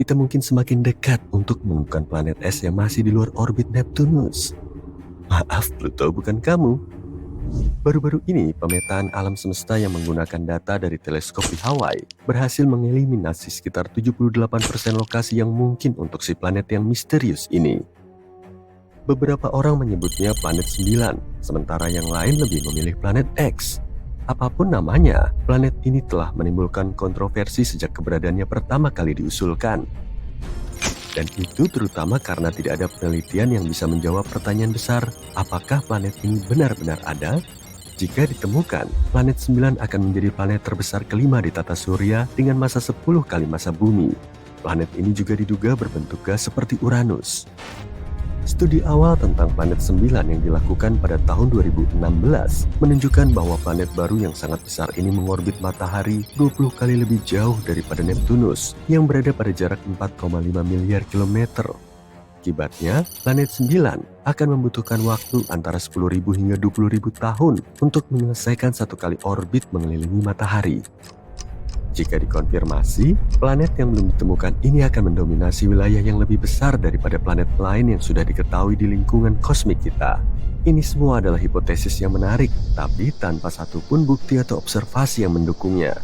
kita mungkin semakin dekat untuk menemukan planet es yang masih di luar orbit Neptunus. Maaf Pluto, bukan kamu. Baru-baru ini, pemetaan alam semesta yang menggunakan data dari teleskop di Hawaii berhasil mengeliminasi sekitar 78% lokasi yang mungkin untuk si planet yang misterius ini. Beberapa orang menyebutnya planet 9, sementara yang lain lebih memilih planet X. Apapun namanya, planet ini telah menimbulkan kontroversi sejak keberadaannya pertama kali diusulkan. Dan itu terutama karena tidak ada penelitian yang bisa menjawab pertanyaan besar, apakah planet ini benar-benar ada? Jika ditemukan, planet 9 akan menjadi planet terbesar kelima di tata surya dengan massa 10 kali massa bumi. Planet ini juga diduga berbentuk gas seperti Uranus. Studi awal tentang planet 9 yang dilakukan pada tahun 2016 menunjukkan bahwa planet baru yang sangat besar ini mengorbit matahari 20 kali lebih jauh daripada Neptunus yang berada pada jarak 4,5 miliar kilometer. Akibatnya, planet 9 akan membutuhkan waktu antara 10.000 hingga 20.000 tahun untuk menyelesaikan satu kali orbit mengelilingi matahari. Jika dikonfirmasi, planet yang belum ditemukan ini akan mendominasi wilayah yang lebih besar daripada planet lain yang sudah diketahui di lingkungan kosmik kita. Ini semua adalah hipotesis yang menarik, tapi tanpa satupun bukti atau observasi yang mendukungnya.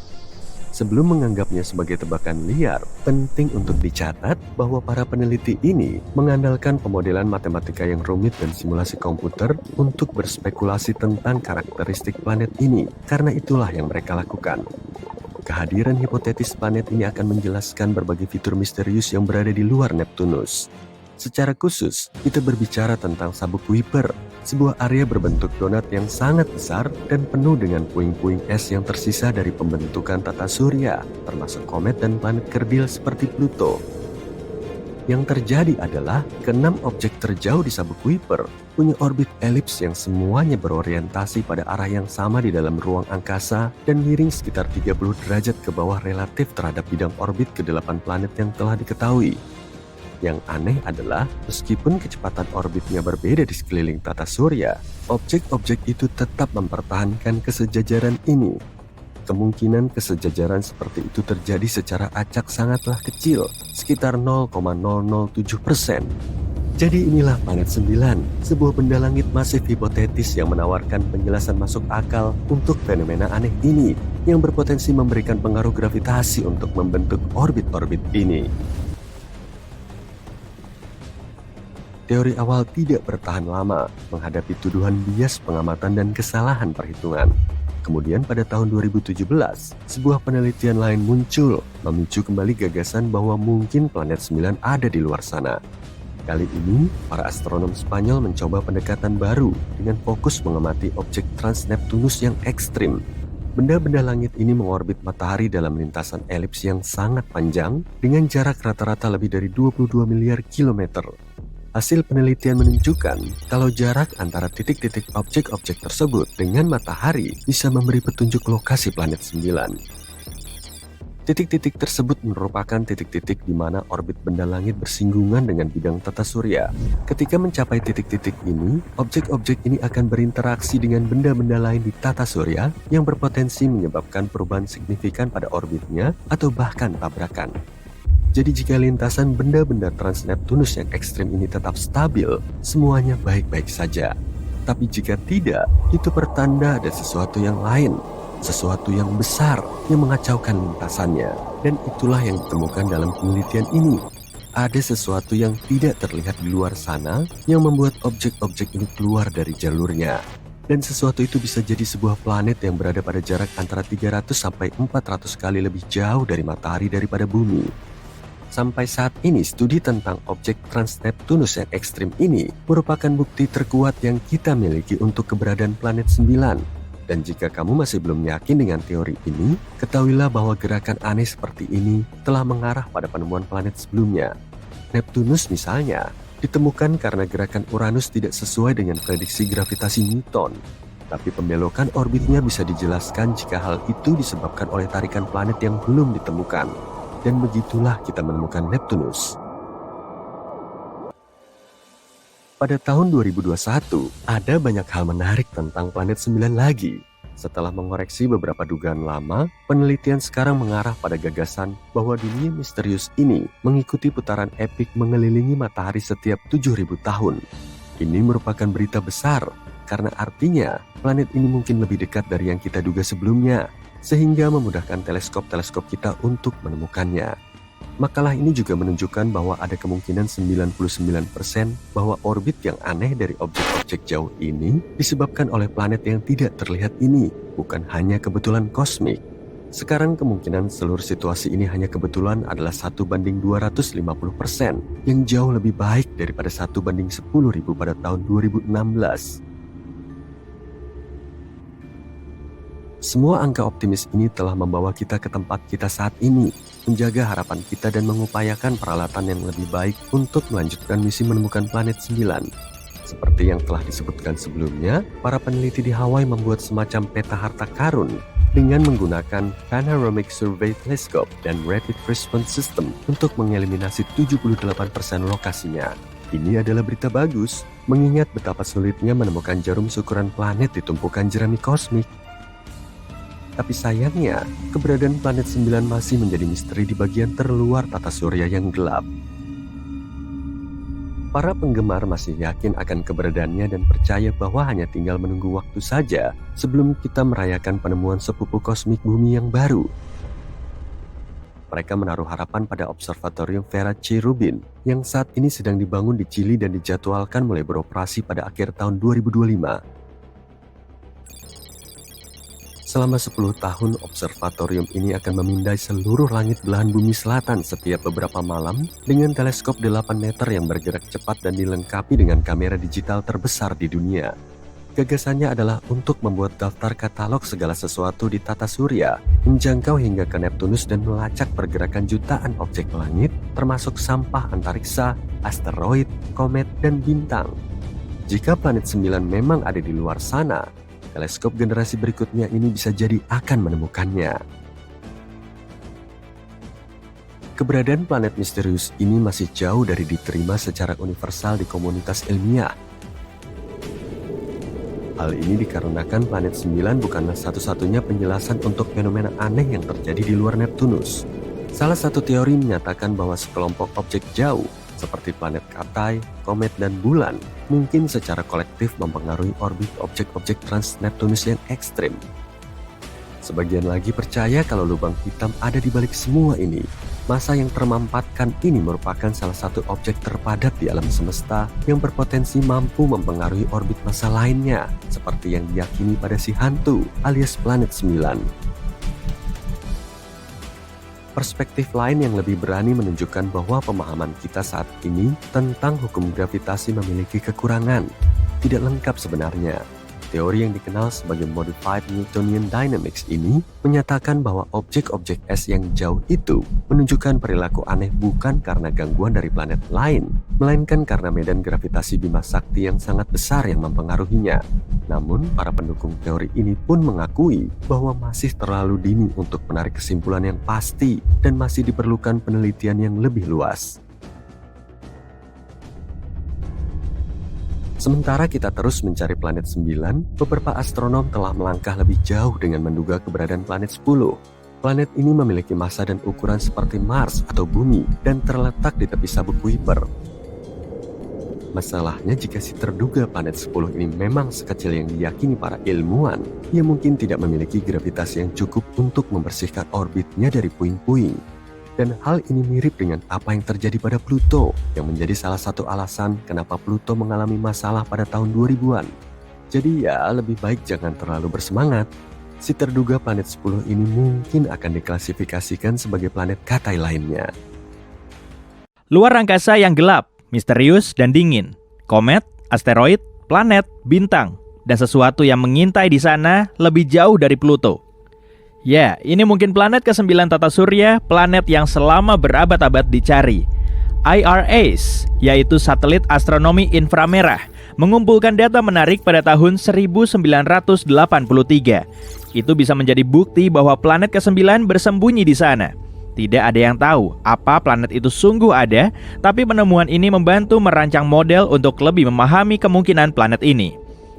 Sebelum menganggapnya sebagai tebakan liar, penting untuk dicatat bahwa para peneliti ini mengandalkan pemodelan matematika yang rumit dan simulasi komputer untuk berspekulasi tentang karakteristik planet ini, karena itulah yang mereka lakukan. Kehadiran hipotetis planet ini akan menjelaskan berbagai fitur misterius yang berada di luar Neptunus. Secara khusus, kita berbicara tentang sabuk Kuiper, sebuah area berbentuk donat yang sangat besar dan penuh dengan puing-puing es yang tersisa dari pembentukan tata surya, termasuk komet dan planet kerdil seperti Pluto. Yang terjadi adalah keenam objek terjauh di sabuk Kuiper punya orbit elips yang semuanya berorientasi pada arah yang sama di dalam ruang angkasa dan miring sekitar 30 derajat ke bawah relatif terhadap bidang orbit ke-8 planet yang telah diketahui. Yang aneh adalah, meskipun kecepatan orbitnya berbeda di sekeliling tata surya, objek-objek itu tetap mempertahankan kesejajaran ini. Kemungkinan kesejajaran seperti itu terjadi secara acak sangatlah kecil, sekitar 0,007%. Jadi inilah planet 9, sebuah benda langit masif hipotetis yang menawarkan penjelasan masuk akal untuk fenomena aneh ini, yang berpotensi memberikan pengaruh gravitasi untuk membentuk orbit-orbit ini. Teori awal tidak bertahan lama menghadapi tuduhan bias pengamatan dan kesalahan perhitungan. Kemudian pada tahun 2017, sebuah penelitian lain muncul, memicu kembali gagasan bahwa mungkin planet 9 ada di luar sana. Kali ini, para astronom Spanyol mencoba pendekatan baru dengan fokus mengamati objek Transneptunus yang ekstrim. Benda-benda langit ini mengorbit matahari dalam lintasan elips yang sangat panjang dengan jarak rata-rata lebih dari 22 miliar kilometer. Hasil penelitian menunjukkan kalau jarak antara titik-titik objek-objek tersebut dengan matahari bisa memberi petunjuk lokasi planet 9. Titik-titik tersebut merupakan titik-titik di mana orbit benda langit bersinggungan dengan bidang tata surya. Ketika mencapai titik-titik ini, objek-objek ini akan berinteraksi dengan benda-benda lain di tata surya yang berpotensi menyebabkan perubahan signifikan pada orbitnya atau bahkan tabrakan. Jadi jika lintasan benda-benda Transneptunus yang ekstrim ini tetap stabil, semuanya baik-baik saja. Tapi jika tidak, itu pertanda ada sesuatu yang lain, sesuatu yang besar yang mengacaukan lintasannya. Dan itulah yang ditemukan dalam penelitian ini. Ada sesuatu yang tidak terlihat di luar sana yang membuat objek-objek ini keluar dari jalurnya. Dan sesuatu itu bisa jadi sebuah planet yang berada pada jarak antara 300 sampai 400 kali lebih jauh dari matahari daripada bumi. Sampai saat ini, studi tentang objek Transneptunus yang ekstrim ini merupakan bukti terkuat yang kita miliki untuk keberadaan planet 9. Dan jika kamu masih belum yakin dengan teori ini, ketahuilah bahwa gerakan aneh seperti ini telah mengarah pada penemuan planet sebelumnya. Neptunus misalnya, ditemukan karena gerakan Uranus tidak sesuai dengan prediksi gravitasi Newton. Tapi pembelokan orbitnya bisa dijelaskan jika hal itu disebabkan oleh tarikan planet yang belum ditemukan. Dan begitulah kita menemukan Neptunus. Pada tahun 2021, ada banyak hal menarik tentang planet 9 lagi. Setelah mengoreksi beberapa dugaan lama, penelitian sekarang mengarah pada gagasan bahwa dunia misterius ini mengikuti putaran epik mengelilingi matahari setiap 7.000 tahun. Ini merupakan berita besar, karena artinya planet ini mungkin lebih dekat dari yang kita duga sebelumnya, sehingga memudahkan teleskop-teleskop kita untuk menemukannya. Makalah ini juga menunjukkan bahwa ada kemungkinan 99% bahwa orbit yang aneh dari objek-objek jauh ini disebabkan oleh planet yang tidak terlihat ini, bukan hanya kebetulan kosmik. Sekarang kemungkinan seluruh situasi ini hanya kebetulan adalah 1:250%, yang jauh lebih baik daripada 1:10.000 pada tahun 2016. Semua angka optimis ini telah membawa kita ke tempat kita saat ini, menjaga harapan kita dan mengupayakan peralatan yang lebih baik untuk melanjutkan misi menemukan planet 9. Seperti yang telah disebutkan sebelumnya, para peneliti di Hawaii membuat semacam peta harta karun dengan menggunakan Panoramic Survey Telescope dan Rapid Response System untuk mengeliminasi 78% lokasinya. Ini adalah berita bagus, mengingat betapa sulitnya menemukan jarum syukuran planet di tumpukan jerami kosmik. Tapi sayangnya, keberadaan planet 9 masih menjadi misteri di bagian terluar tata surya yang gelap. Para penggemar masih yakin akan keberadaannya dan percaya bahwa hanya tinggal menunggu waktu saja sebelum kita merayakan penemuan sepupu kosmik bumi yang baru. Mereka menaruh harapan pada Observatorium Vera C. Rubin yang saat ini sedang dibangun di Chili dan dijadwalkan mulai beroperasi pada akhir tahun 2025. Selama 10 tahun, observatorium ini akan memindai seluruh langit belahan bumi selatan setiap beberapa malam dengan teleskop 8 meter yang bergerak cepat dan dilengkapi dengan kamera digital terbesar di dunia. Gagasannya adalah untuk membuat daftar katalog segala sesuatu di tata surya, menjangkau hingga ke Neptunus dan melacak pergerakan jutaan objek langit, termasuk sampah antariksa, asteroid, komet, dan bintang. Jika planet 9 memang ada di luar sana, teleskop generasi berikutnya ini bisa jadi akan menemukannya. Keberadaan planet misterius ini masih jauh dari diterima secara universal di komunitas ilmiah. Hal ini dikarenakan planet 9 bukanlah satu-satunya penjelasan untuk fenomena aneh yang terjadi di luar Neptunus. Salah satu teori menyatakan bahwa sekelompok objek jauh seperti planet Katai, komet, dan bulan mungkin secara kolektif mempengaruhi orbit objek-objek trans-Neptunus yang ekstrim. Sebagian lagi percaya kalau lubang hitam ada di balik semua ini. Massa yang termampatkan ini merupakan salah satu objek terpadat di alam semesta yang berpotensi mampu mempengaruhi orbit massa lainnya, seperti yang diyakini pada si hantu alias planet 9. Perspektif lain yang lebih berani menunjukkan bahwa pemahaman kita saat ini tentang hukum gravitasi memiliki kekurangan, tidak lengkap sebenarnya. Teori yang dikenal sebagai Modified Newtonian Dynamics ini menyatakan bahwa objek-objek es yang jauh itu menunjukkan perilaku aneh bukan karena gangguan dari planet lain, melainkan karena medan gravitasi Bima Sakti yang sangat besar yang mempengaruhinya. Namun, para pendukung teori ini pun mengakui bahwa masih terlalu dini untuk menarik kesimpulan yang pasti dan masih diperlukan penelitian yang lebih luas. Sementara kita terus mencari planet 9, beberapa astronom telah melangkah lebih jauh dengan menduga keberadaan planet 10. Planet ini memiliki massa dan ukuran seperti Mars atau Bumi dan terletak di tepi sabuk Kuiper. Masalahnya jika si terduga planet 10 ini memang sekecil yang diyakini para ilmuwan, ia mungkin tidak memiliki gravitasi yang cukup untuk membersihkan orbitnya dari puing-puing. Dan hal ini mirip dengan apa yang terjadi pada Pluto, yang menjadi salah satu alasan kenapa Pluto mengalami masalah pada tahun 2000-an. Jadi ya, lebih baik jangan terlalu bersemangat. Si terduga planet 10 ini mungkin akan diklasifikasikan sebagai planet Katai lainnya. Luar angkasa yang gelap, misterius dan dingin. Komet, asteroid, planet, bintang, dan sesuatu yang mengintai di sana lebih jauh dari Pluto. Ya, ini mungkin planet ke-9 tata surya, planet yang selama berabad-abad dicari. IRAS, yaitu satelit astronomi inframerah, mengumpulkan data menarik pada tahun 1983. Itu bisa menjadi bukti bahwa planet ke-9 bersembunyi di sana. Tidak ada yang tahu apa planet itu sungguh ada, tapi penemuan ini membantu merancang model untuk lebih memahami kemungkinan planet ini.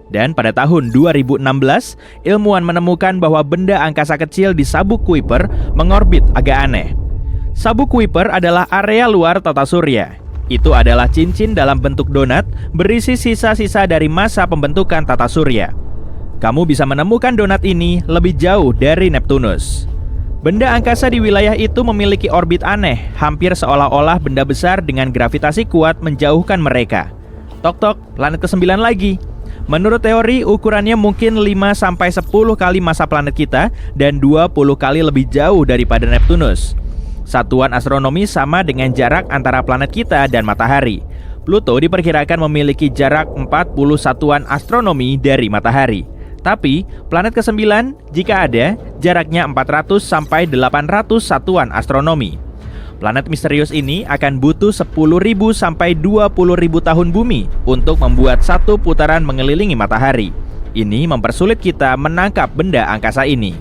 Dan pada tahun 2016, ilmuwan menemukan bahwa benda angkasa kecil di sabuk Kuiper mengorbit agak aneh. Sabuk Kuiper adalah area luar tata surya. Itu adalah cincin dalam bentuk donat berisi sisa-sisa dari masa pembentukan tata surya. Kamu bisa menemukan donat ini lebih jauh dari Neptunus. Benda angkasa di wilayah itu memiliki orbit aneh, hampir seolah-olah benda besar dengan gravitasi kuat menjauhkan mereka. Tok-tok, planet ke-9 lagi. Menurut teori, ukurannya mungkin 5-10 kali massa planet kita dan 20 kali lebih jauh daripada Neptunus. Satuan astronomi sama dengan jarak antara planet kita dan matahari. Pluto diperkirakan memiliki jarak 40 satuan astronomi dari matahari. Tapi, planet ke-9, jika ada, jaraknya 400-800 satuan astronomi. Planet misterius ini akan butuh 10.000 sampai 20.000 tahun bumi untuk membuat satu putaran mengelilingi matahari. Ini mempersulit kita menangkap benda angkasa ini.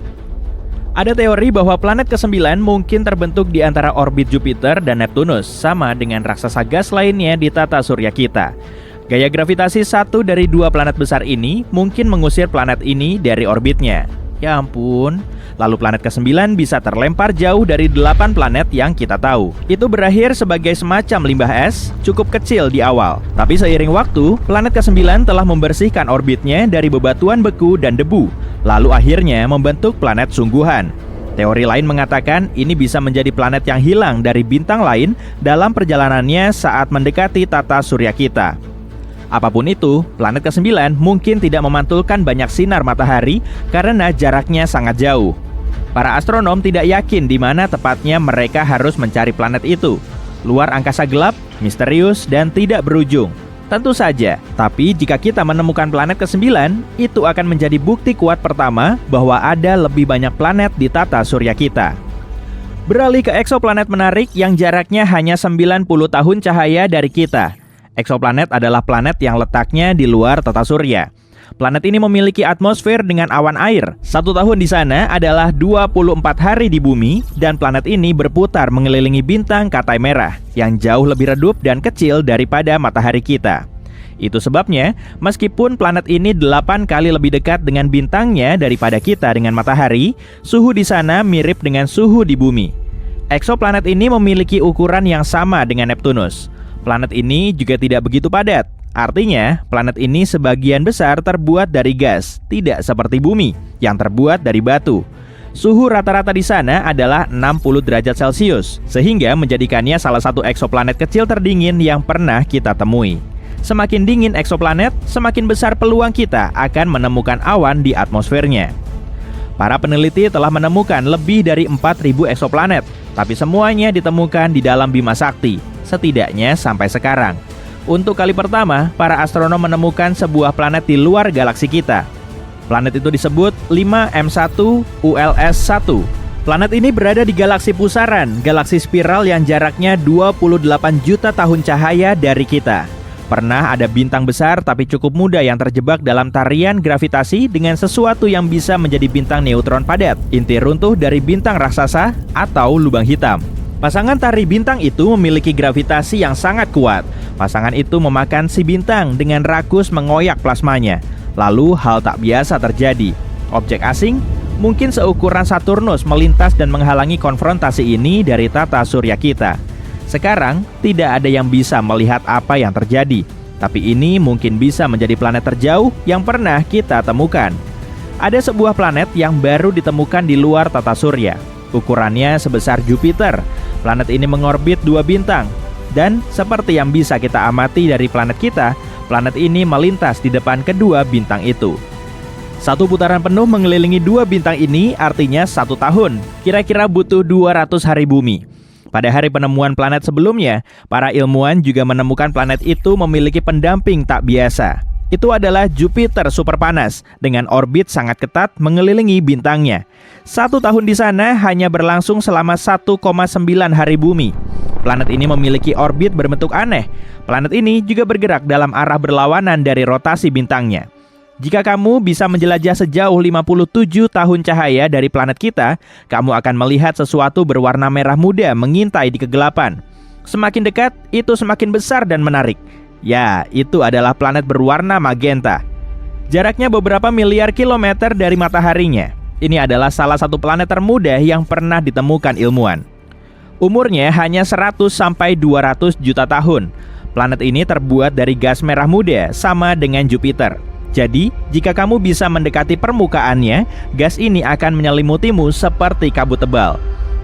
Ada teori bahwa planet ke-9 mungkin terbentuk di antara orbit Jupiter dan Neptunus, sama dengan raksasa gas lainnya di tata surya kita. Gaya gravitasi satu dari dua planet besar ini mungkin mengusir planet ini dari orbitnya. Ya ampun, lalu planet ke-9 bisa terlempar jauh dari 8 planet yang kita tahu. Itu berakhir sebagai semacam limbah es, cukup kecil di awal. Tapi seiring waktu, planet ke-9 telah membersihkan orbitnya dari bebatuan beku dan debu, lalu akhirnya membentuk planet sungguhan. Teori lain mengatakan ini bisa menjadi planet yang hilang dari bintang lain dalam perjalanannya saat mendekati tata surya kita. Apapun itu, planet ke-9 mungkin tidak memantulkan banyak sinar matahari karena jaraknya sangat jauh. Para astronom tidak yakin di mana tepatnya mereka harus mencari planet itu. Luar angkasa gelap, misterius, dan tidak berujung. Tentu saja, tapi jika kita menemukan planet ke-9, itu akan menjadi bukti kuat pertama bahwa ada lebih banyak planet di tata surya kita. Beralih ke eksoplanet menarik yang jaraknya hanya 90 tahun cahaya dari kita. Eksoplanet adalah planet yang letaknya di luar tata surya. Planet ini memiliki atmosfer dengan awan air. 1 tahun di sana adalah 24 hari di bumi, dan planet ini berputar mengelilingi bintang Katai Merah yang jauh lebih redup dan kecil daripada matahari kita. Itu sebabnya, meskipun planet ini 8 kali lebih dekat dengan bintangnya daripada kita dengan matahari, suhu di sana mirip dengan suhu di bumi. Eksoplanet ini memiliki ukuran yang sama dengan Neptunus. Planet ini juga tidak begitu padat. Artinya, planet ini sebagian besar terbuat dari gas, tidak seperti bumi yang terbuat dari batu. Suhu rata-rata di sana adalah 60 derajat Celcius, sehingga menjadikannya salah satu eksoplanet kecil terdingin yang pernah kita temui. Semakin dingin eksoplanet, semakin besar peluang kita akan menemukan awan di atmosfernya. Para peneliti telah menemukan lebih dari 4.000 eksoplanet, tapi semuanya ditemukan di dalam Bima Sakti, setidaknya sampai sekarang. Untuk kali pertama, para astronom menemukan sebuah planet di luar galaksi kita. Planet itu disebut 5M1 ULS-1. Planet ini berada di galaksi pusaran, galaksi spiral yang jaraknya 28 juta tahun cahaya dari kita. Pernah ada bintang besar tapi cukup muda yang terjebak dalam tarian gravitasi dengan sesuatu yang bisa menjadi bintang neutron padat, inti runtuh dari bintang raksasa atau lubang hitam. Pasangan tari bintang itu memiliki gravitasi yang sangat kuat. Pasangan itu memakan si bintang dengan rakus mengoyak plasmanya. Lalu hal tak biasa terjadi. Objek asing, mungkin seukuran Saturnus, melintas dan menghalangi konfrontasi ini dari tata surya kita. Sekarang, tidak ada yang bisa melihat apa yang terjadi. Tapi ini mungkin bisa menjadi planet terjauh yang pernah kita temukan. Ada sebuah planet yang baru ditemukan di luar tata surya. Ukurannya sebesar Jupiter. Planet ini mengorbit 2 bintang. Dan seperti yang bisa kita amati dari planet kita, planet ini melintas di depan kedua bintang itu. Satu putaran penuh mengelilingi 2 bintang ini artinya 1 tahun. Kira-kira butuh 200 hari bumi. Pada hari penemuan planet sebelumnya, para ilmuwan juga menemukan planet itu memiliki pendamping tak biasa. Itu adalah Jupiter superpanas dengan orbit sangat ketat mengelilingi bintangnya. 1 tahun di sana hanya berlangsung selama 1,9 hari bumi. Planet ini memiliki orbit berbentuk aneh. Planet ini juga bergerak dalam arah berlawanan dari rotasi bintangnya. Jika kamu bisa menjelajah sejauh 57 tahun cahaya dari planet kita, kamu akan melihat sesuatu berwarna merah muda mengintai di kegelapan. Semakin dekat, itu semakin besar dan menarik. Ya, itu adalah planet berwarna magenta. Jaraknya beberapa miliar kilometer dari mataharinya. Ini adalah salah satu planet termuda yang pernah ditemukan ilmuwan. Umurnya hanya 100 sampai 200 juta tahun. Planet ini terbuat dari gas merah muda, sama dengan Jupiter. Jadi, jika kamu bisa mendekati permukaannya, gas ini akan menyelimutimu seperti kabut tebal.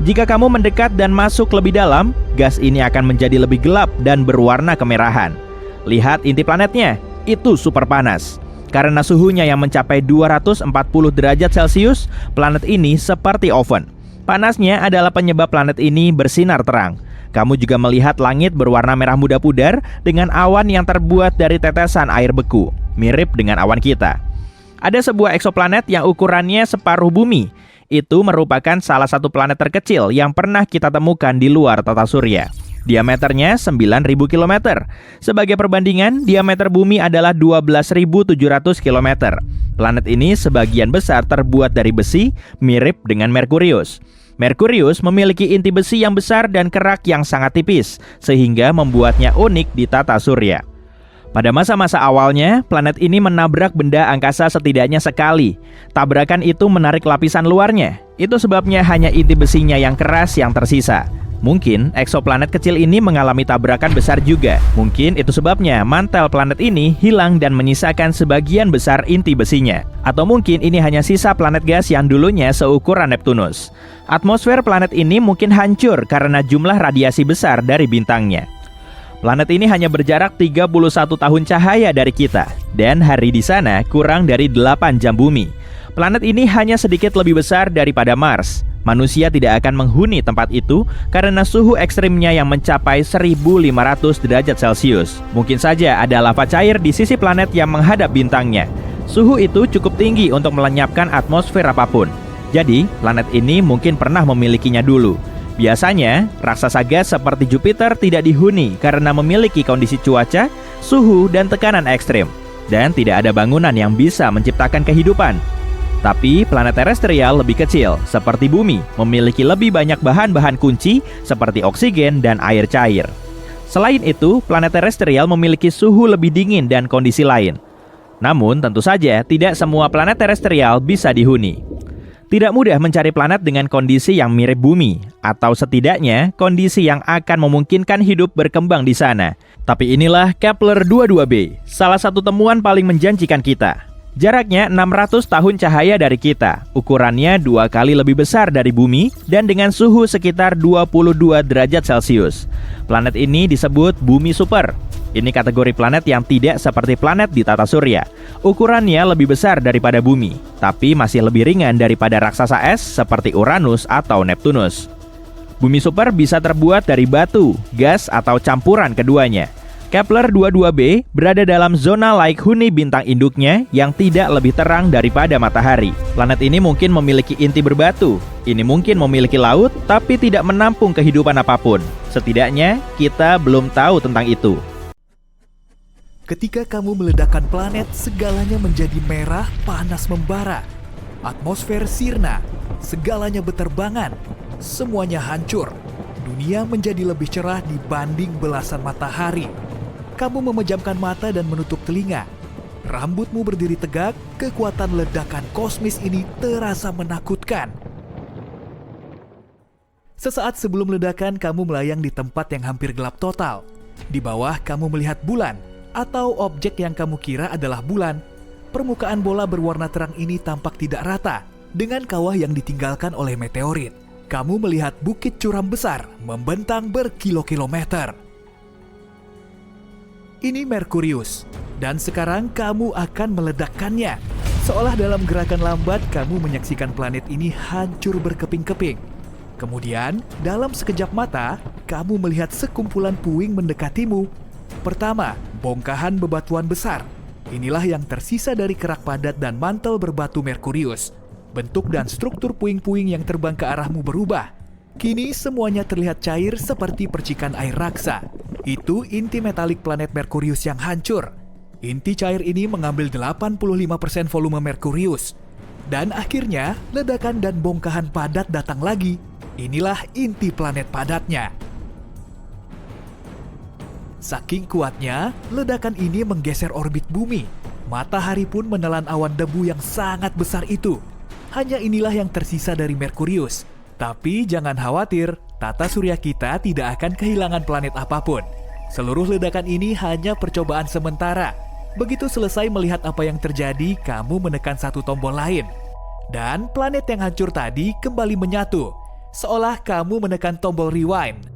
Jika kamu mendekat dan masuk lebih dalam, gas ini akan menjadi lebih gelap dan berwarna kemerahan. Lihat inti planetnya, itu super panas. Karena suhunya yang mencapai 240 derajat Celcius, planet ini seperti oven. Panasnya adalah penyebab planet ini bersinar terang. Kamu juga melihat langit berwarna merah muda pudar dengan awan yang terbuat dari tetesan air beku, mirip dengan awan kita. Ada sebuah eksoplanet yang ukurannya separuh bumi. Itu merupakan salah satu planet terkecil yang pernah kita temukan di luar tata surya. Diameternya 9.000 km. Sebagai perbandingan, diameter bumi adalah 12.700 km. Planet ini sebagian besar terbuat dari besi, mirip dengan Merkurius. Merkurius memiliki inti besi yang besar dan kerak yang sangat tipis, sehingga membuatnya unik di tata surya. Pada masa-masa awalnya, planet ini menabrak benda angkasa setidaknya sekali. Tabrakan itu menarik lapisan luarnya. Itu sebabnya hanya inti besinya yang keras yang tersisa. Mungkin eksoplanet kecil ini mengalami tabrakan besar juga. Mungkin itu sebabnya mantel planet ini hilang dan menyisakan sebagian besar inti besinya. Atau mungkin ini hanya sisa planet gas yang dulunya seukuran Neptunus. Atmosfer planet ini mungkin hancur karena jumlah radiasi besar dari bintangnya. Planet ini hanya berjarak 31 tahun cahaya dari kita, dan hari di sana kurang dari 8 jam bumi. Planet ini hanya sedikit lebih besar daripada Mars. Manusia tidak akan menghuni tempat itu karena suhu ekstrimnya yang mencapai 1.500 derajat Celcius. Mungkin saja ada lava cair di sisi planet yang menghadap bintangnya. Suhu itu cukup tinggi untuk melenyapkan atmosfer apapun. Jadi, planet ini mungkin pernah memilikinya dulu. Biasanya, raksasa gas seperti Jupiter tidak dihuni karena memiliki kondisi cuaca, suhu, dan tekanan ekstrim. Dan tidak ada bangunan yang bisa menciptakan kehidupan. Tapi planet terestrial lebih kecil, seperti bumi, memiliki lebih banyak bahan-bahan kunci seperti oksigen dan air cair. Selain itu, planet terestrial memiliki suhu lebih dingin dan kondisi lain. Namun, tentu saja tidak semua planet terestrial bisa dihuni. Tidak mudah mencari planet dengan kondisi yang mirip bumi, atau setidaknya kondisi yang akan memungkinkan hidup berkembang di sana. Tapi inilah Kepler-22b, salah satu temuan paling menjanjikan kita. Jaraknya 600 tahun cahaya dari kita, ukurannya 2 kali lebih besar dari bumi, dan dengan suhu sekitar 22 derajat Celcius. Planet ini disebut bumi super. Ini kategori planet yang tidak seperti planet di tata surya. Ukurannya lebih besar daripada bumi, tapi masih lebih ringan daripada raksasa es seperti Uranus atau Neptunus. Bumi super bisa terbuat dari batu, gas, atau campuran keduanya. Kepler-22b berada dalam zona laik huni bintang induknya yang tidak lebih terang daripada matahari. Planet ini mungkin memiliki inti berbatu. Ini mungkin memiliki laut, tapi tidak menampung kehidupan apapun. Setidaknya, kita belum tahu tentang itu. Ketika kamu meledakkan planet, segalanya menjadi merah, panas membara. Atmosfer sirna, segalanya beterbangan, semuanya hancur. Dunia menjadi lebih cerah dibanding belasan matahari. Kamu memejamkan mata dan menutup telinga. Rambutmu berdiri tegak, kekuatan ledakan kosmis ini terasa menakutkan. Sesaat sebelum ledakan, kamu melayang di tempat yang hampir gelap total. Di bawah, kamu melihat bulan, atau objek yang kamu kira adalah bulan. Permukaan bola berwarna terang ini tampak tidak rata, dengan kawah yang ditinggalkan oleh meteorit. Kamu melihat bukit curam besar, membentang berkilo-kilometer. Ini Merkurius, dan sekarang kamu akan meledakkannya. Seolah dalam gerakan lambat, kamu menyaksikan planet ini hancur berkeping-keping. Kemudian, dalam sekejap mata, kamu melihat sekumpulan puing mendekatimu. Pertama, bongkahan bebatuan besar. Inilah yang tersisa dari kerak padat dan mantel berbatu Merkurius. Bentuk dan struktur puing-puing yang terbang ke arahmu berubah. Kini semuanya terlihat cair seperti percikan air raksa. Itu inti metalik planet Merkurius yang hancur. Inti cair ini mengambil 85% volume Merkurius. Dan akhirnya, ledakan dan bongkahan padat datang lagi. Inilah inti planet padatnya. Saking kuatnya, ledakan ini menggeser orbit bumi. Matahari pun menelan awan debu yang sangat besar itu. Hanya inilah yang tersisa dari Merkurius. Tapi jangan khawatir, tata surya kita tidak akan kehilangan planet apapun. Seluruh ledakan ini hanya percobaan sementara. Begitu selesai melihat apa yang terjadi, kamu menekan satu tombol lain. Dan planet yang hancur tadi kembali menyatu, seolah kamu menekan tombol rewind.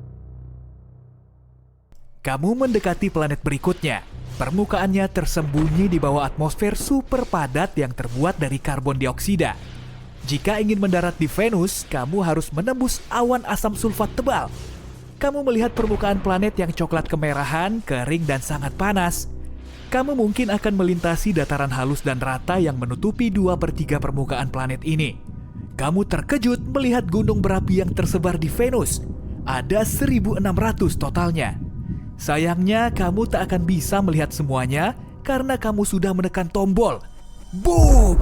Kamu mendekati planet berikutnya. Permukaannya tersembunyi di bawah atmosfer super padat yang terbuat dari karbon dioksida. Jika ingin mendarat di Venus, kamu harus menembus awan asam sulfat tebal. Kamu melihat permukaan planet yang coklat kemerahan, kering dan sangat panas. Kamu mungkin akan melintasi dataran halus dan rata yang menutupi 2/3 permukaan planet ini. Kamu terkejut melihat gunung berapi yang tersebar di Venus. Ada 1.600 totalnya. Sayangnya, kamu tak akan bisa melihat semuanya karena kamu sudah menekan tombol. Boom!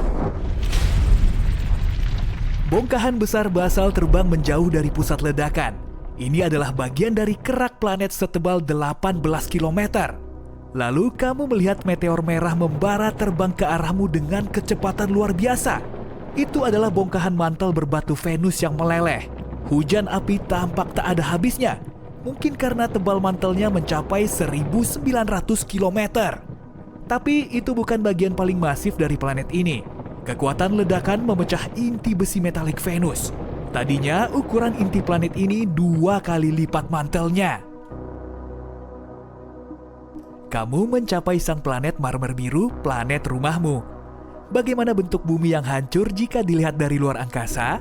Bongkahan besar basal terbang menjauh dari pusat ledakan. Ini adalah bagian dari kerak planet setebal 18 km. Lalu kamu melihat meteor merah membara terbang ke arahmu dengan kecepatan luar biasa. Itu adalah bongkahan mantel berbatu Venus yang meleleh. Hujan api tampak tak ada habisnya. Mungkin karena tebal mantelnya mencapai 1.900 km. Tapi itu bukan bagian paling masif dari planet ini. Kekuatan ledakan memecah inti besi metalik Venus. Tadinya ukuran inti planet ini 2 kali lipat mantelnya. Kamu mencapai sang planet marmer biru, planet rumahmu. Bagaimana bentuk bumi yang hancur jika dilihat dari luar angkasa?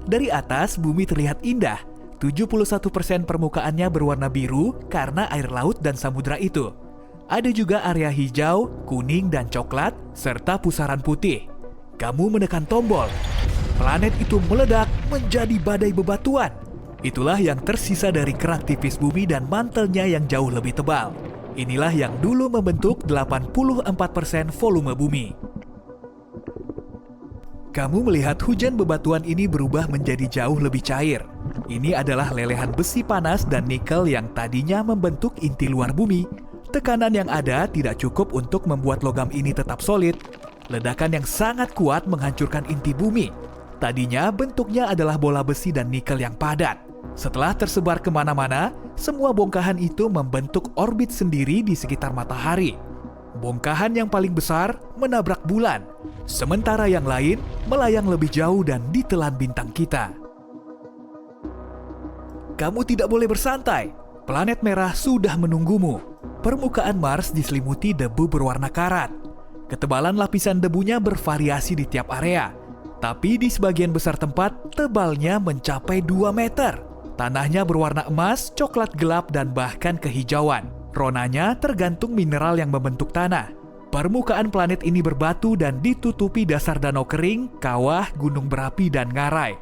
Dari atas, bumi terlihat indah. 71% permukaannya berwarna biru karena air laut dan samudra itu. Ada juga area hijau, kuning, dan coklat, serta pusaran putih. Kamu menekan tombol. Planet itu meledak menjadi badai bebatuan. Itulah yang tersisa dari kerak tipis bumi dan mantelnya yang jauh lebih tebal. Inilah yang dulu membentuk 84% volume bumi. Kamu melihat hujan bebatuan ini berubah menjadi jauh lebih cair. Ini adalah lelehan besi panas dan nikel yang tadinya membentuk inti luar bumi. Tekanan yang ada tidak cukup untuk membuat logam ini tetap solid. Ledakan yang sangat kuat menghancurkan inti bumi. Tadinya bentuknya adalah bola besi dan nikel yang padat. Setelah tersebar kemana-mana, semua bongkahan itu membentuk orbit sendiri di sekitar matahari. Bongkahan yang paling besar menabrak bulan, sementara yang lain melayang lebih jauh dan ditelan bintang kita. Kamu tidak boleh bersantai. Planet merah sudah menunggumu. Permukaan Mars diselimuti debu berwarna karat. Ketebalan lapisan debunya bervariasi di tiap area. Tapi di sebagian besar tempat, tebalnya mencapai 2 meter. Tanahnya berwarna emas, coklat gelap, dan bahkan kehijauan. Ronanya tergantung mineral yang membentuk tanah. Permukaan planet ini berbatu dan ditutupi dasar danau kering, kawah, gunung berapi, dan ngarai.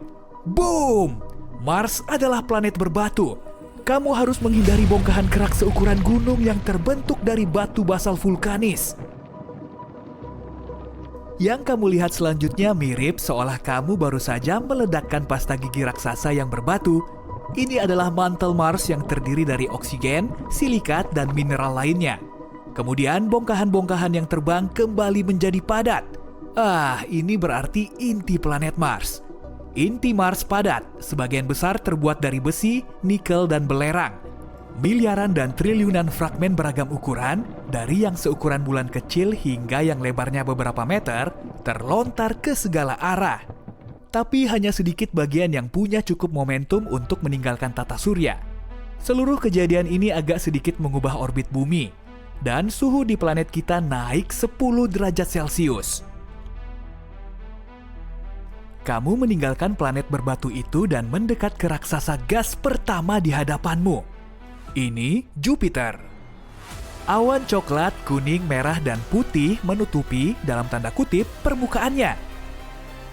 Boom! Mars adalah planet berbatu. Kamu harus menghindari bongkahan kerak seukuran gunung yang terbentuk dari batu basal vulkanis. Yang kamu lihat selanjutnya mirip seolah kamu baru saja meledakkan pasta gigi raksasa yang berbatu. Ini adalah mantel Mars yang terdiri dari oksigen, silikat, dan mineral lainnya. Kemudian bongkahan-bongkahan yang terbang kembali menjadi padat. Ini berarti inti planet Mars. Inti Mars padat, sebagian besar terbuat dari besi, nikel, dan belerang. Miliaran dan triliunan fragmen beragam ukuran, dari yang seukuran bulan kecil hingga yang lebarnya beberapa meter, terlontar ke segala arah. Tapi hanya sedikit bagian yang punya cukup momentum untuk meninggalkan tata surya. Seluruh kejadian ini agak sedikit mengubah orbit bumi, dan suhu di planet kita naik 10 derajat Celcius. Kamu meninggalkan planet berbatu itu dan mendekat ke raksasa gas pertama di hadapanmu. Ini Jupiter. Awan coklat, kuning, merah, dan putih menutupi, dalam tanda kutip, permukaannya.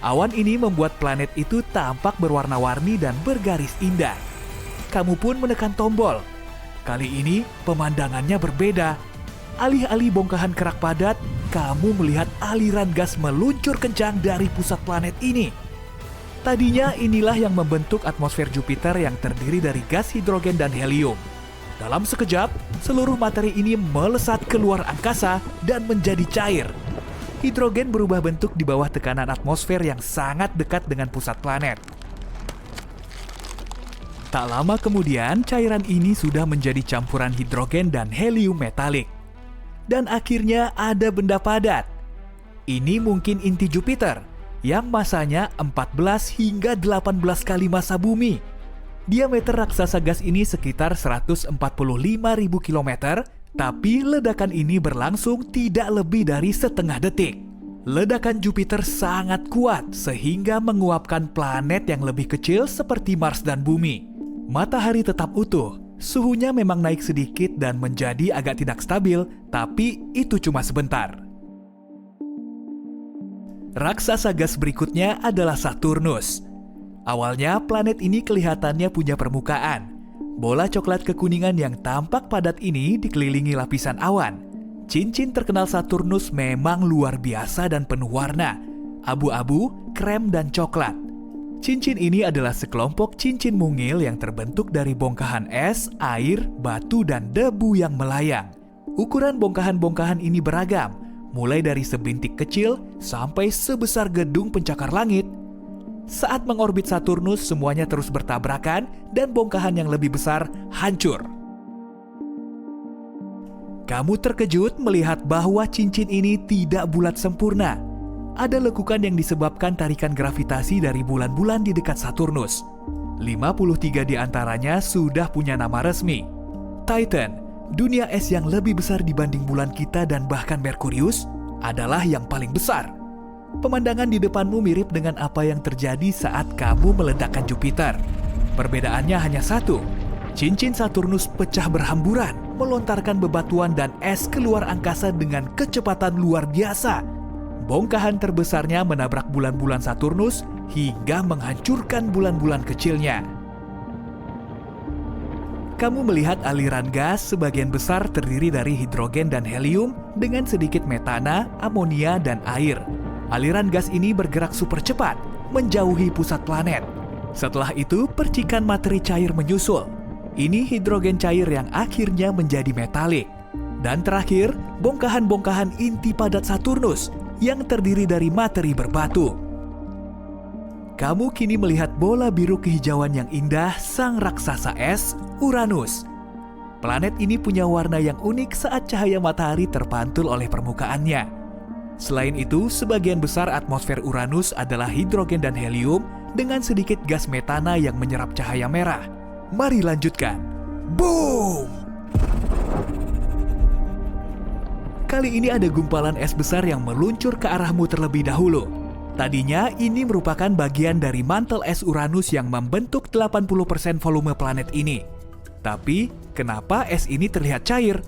Awan ini membuat planet itu tampak berwarna-warni dan bergaris indah. Kamu pun menekan tombol. Kali ini pemandangannya berbeda. Alih-alih bongkahan kerak padat, kamu melihat aliran gas meluncur kencang dari pusat planet ini. Tadinya inilah yang membentuk atmosfer Jupiter yang terdiri dari gas hidrogen dan helium. Dalam sekejap, seluruh materi ini melesat keluar angkasa dan menjadi cair. Hidrogen berubah bentuk di bawah tekanan atmosfer yang sangat dekat dengan pusat planet. Tak lama kemudian, cairan ini sudah menjadi campuran hidrogen dan helium metalik. Dan akhirnya ada benda padat. Ini mungkin inti Jupiter, yang masanya 14 hingga 18 kali massa bumi. Diameter raksasa gas ini sekitar 145.000 km, tapi ledakan ini berlangsung tidak lebih dari setengah detik. Ledakan Jupiter sangat kuat sehingga menguapkan planet yang lebih kecil seperti Mars dan Bumi. Matahari tetap utuh, suhunya memang naik sedikit dan menjadi agak tidak stabil, tapi itu cuma sebentar. Raksasa gas berikutnya adalah Saturnus. Awalnya planet ini kelihatannya punya permukaan. Bola coklat kekuningan yang tampak padat ini dikelilingi lapisan awan. Cincin terkenal Saturnus memang luar biasa dan penuh warna, abu-abu, krem, dan coklat. Cincin ini adalah sekelompok cincin mungil yang terbentuk dari bongkahan es, air, batu, dan debu yang melayang. Ukuran bongkahan-bongkahan ini beragam, mulai dari sebintik kecil sampai sebesar gedung pencakar langit. Saat mengorbit Saturnus, semuanya terus bertabrakan dan bongkahan yang lebih besar hancur. Kamu terkejut melihat bahwa cincin ini tidak bulat sempurna. Ada lekukan yang disebabkan tarikan gravitasi dari bulan-bulan di dekat Saturnus. 53 di antaranya sudah punya nama resmi. Titan, dunia es yang lebih besar dibanding bulan kita dan bahkan Merkurius, adalah yang paling besar. Pemandangan di depanmu mirip dengan apa yang terjadi saat kamu meledakkan Jupiter. Perbedaannya hanya satu. Cincin Saturnus pecah berhamburan, melontarkan bebatuan dan es keluar angkasa dengan kecepatan luar biasa. Bongkahan terbesarnya menabrak bulan-bulan Saturnus hingga menghancurkan bulan-bulan kecilnya. Kamu melihat aliran gas sebagian besar terdiri dari hidrogen dan helium dengan sedikit metana, amonia, dan air. Aliran gas ini bergerak super cepat, menjauhi pusat planet. Setelah itu, percikan materi cair menyusul. Ini hidrogen cair yang akhirnya menjadi metalik. Dan terakhir, bongkahan-bongkahan inti padat Saturnus yang terdiri dari materi berbatu. Kamu kini melihat bola biru kehijauan yang indah sang raksasa es, Uranus. Planet ini punya warna yang unik saat cahaya matahari terpantul oleh permukaannya. Selain itu, sebagian besar atmosfer Uranus adalah hidrogen dan helium dengan sedikit gas metana yang menyerap cahaya merah. Mari lanjutkan. Boom! Kali ini ada gumpalan es besar yang meluncur ke arahmu terlebih dahulu. Tadinya ini merupakan bagian dari mantel es Uranus yang membentuk 80% volume planet ini. Tapi, kenapa es ini terlihat cair?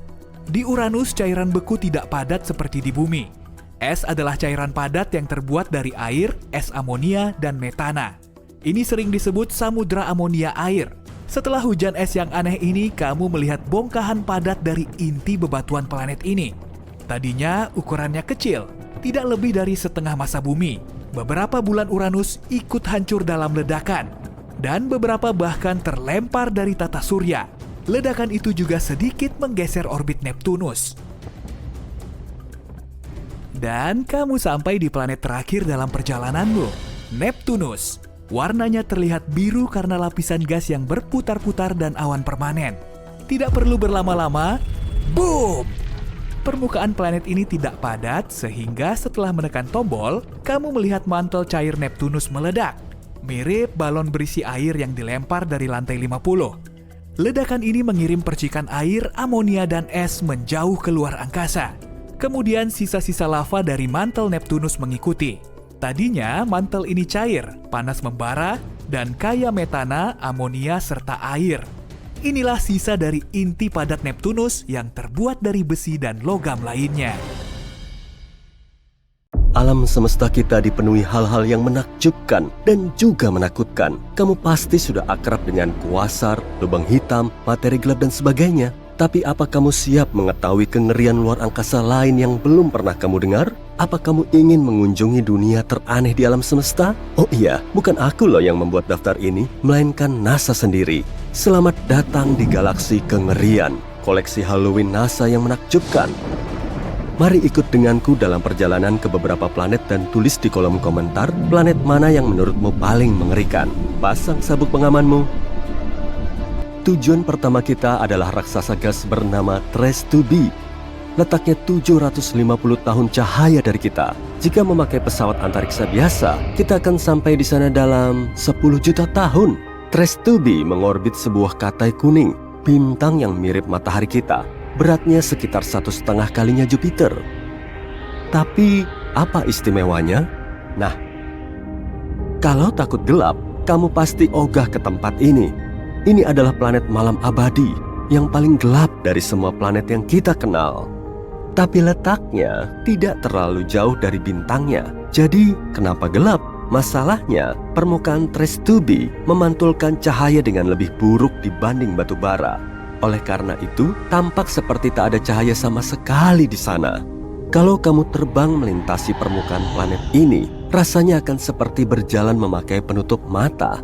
Di Uranus, cairan beku tidak padat seperti di bumi. Es adalah cairan padat yang terbuat dari air, es amonia, dan metana. Ini sering disebut samudra amonia air. Setelah hujan es yang aneh ini, kamu melihat bongkahan padat dari inti bebatuan planet ini. Tadinya ukurannya kecil, tidak lebih dari setengah massa bumi. Beberapa bulan Uranus ikut hancur dalam ledakan, dan beberapa bahkan terlempar dari tata surya. Ledakan itu juga sedikit menggeser orbit Neptunus. Dan kamu sampai di planet terakhir dalam perjalananmu, Neptunus. Warnanya terlihat biru karena lapisan gas yang berputar-putar dan awan permanen. Tidak perlu berlama-lama, boom! Permukaan planet ini tidak padat sehingga setelah menekan tombol, kamu melihat mantel cair Neptunus meledak. Mirip balon berisi air yang dilempar dari lantai 50. Ledakan ini mengirim percikan air, amonia, dan es menjauh keluar angkasa. Kemudian sisa-sisa lava dari mantel Neptunus mengikuti. Tadinya mantel ini cair, panas membara, dan kaya metana, amonia, serta air. Inilah sisa dari inti padat Neptunus yang terbuat dari besi dan logam lainnya. Alam semesta kita dipenuhi hal-hal yang menakjubkan dan juga menakutkan. Kamu pasti sudah akrab dengan kuasar, lubang hitam, materi gelap, dan sebagainya. Tapi apa kamu siap mengetahui kengerian luar angkasa lain yang belum pernah kamu dengar? Apa kamu ingin mengunjungi dunia teraneh di alam semesta? Oh iya, bukan aku loh yang membuat daftar ini, melainkan NASA sendiri. Selamat datang di galaksi kengerian, koleksi Halloween NASA yang menakjubkan. Mari ikut denganku dalam perjalanan ke beberapa planet dan tulis di kolom komentar planet mana yang menurutmu paling mengerikan. Pasang sabuk pengamanmu. Tujuan pertama kita adalah raksasa gas bernama Trace 2B. Letaknya 750 tahun cahaya dari kita. Jika memakai pesawat antariksa biasa, kita akan sampai di sana dalam 10 juta tahun. Trace 2B mengorbit sebuah katai kuning, bintang yang mirip matahari kita. Beratnya sekitar 1,5 kalinya Jupiter. Tapi, apa istimewanya? Nah, kalau takut gelap, kamu pasti ogah ke tempat ini. Ini adalah planet malam abadi, yang paling gelap dari semua planet yang kita kenal. Tapi letaknya tidak terlalu jauh dari bintangnya. Jadi, kenapa gelap? Masalahnya, permukaan Trace 2B memantulkan cahaya dengan lebih buruk dibanding batu bara. Oleh karena itu, tampak seperti tak ada cahaya sama sekali di sana. Kalau kamu terbang melintasi permukaan planet ini, rasanya akan seperti berjalan memakai penutup mata.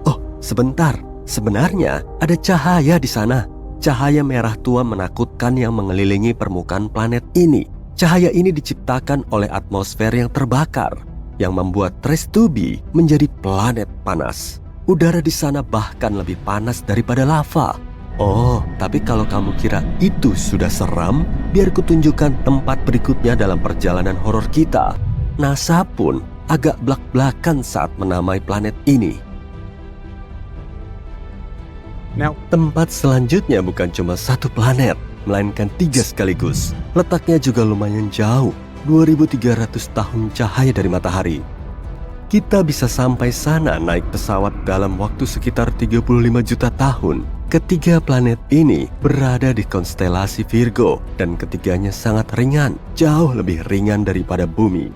Oh, sebentar. Sebenarnya ada cahaya di sana. Cahaya merah tua menakutkan yang mengelilingi permukaan planet ini. Cahaya ini diciptakan oleh atmosfer yang terbakar, yang membuat Trace 2B menjadi planet panas. Udara di sana bahkan lebih panas daripada lava. Oh, tapi kalau kamu kira itu sudah seram, biar kutunjukkan tempat berikutnya dalam perjalanan horor kita. NASA pun agak blak-blakan saat menamai planet ini. Tempat selanjutnya bukan cuma satu planet, melainkan 3 sekaligus. Letaknya juga lumayan jauh, 2300 tahun cahaya dari matahari. Kita bisa sampai sana naik pesawat dalam waktu sekitar 35 juta tahun. Ketiga planet ini berada di konstelasi Virgo dan ketiganya sangat ringan, jauh lebih ringan daripada bumi.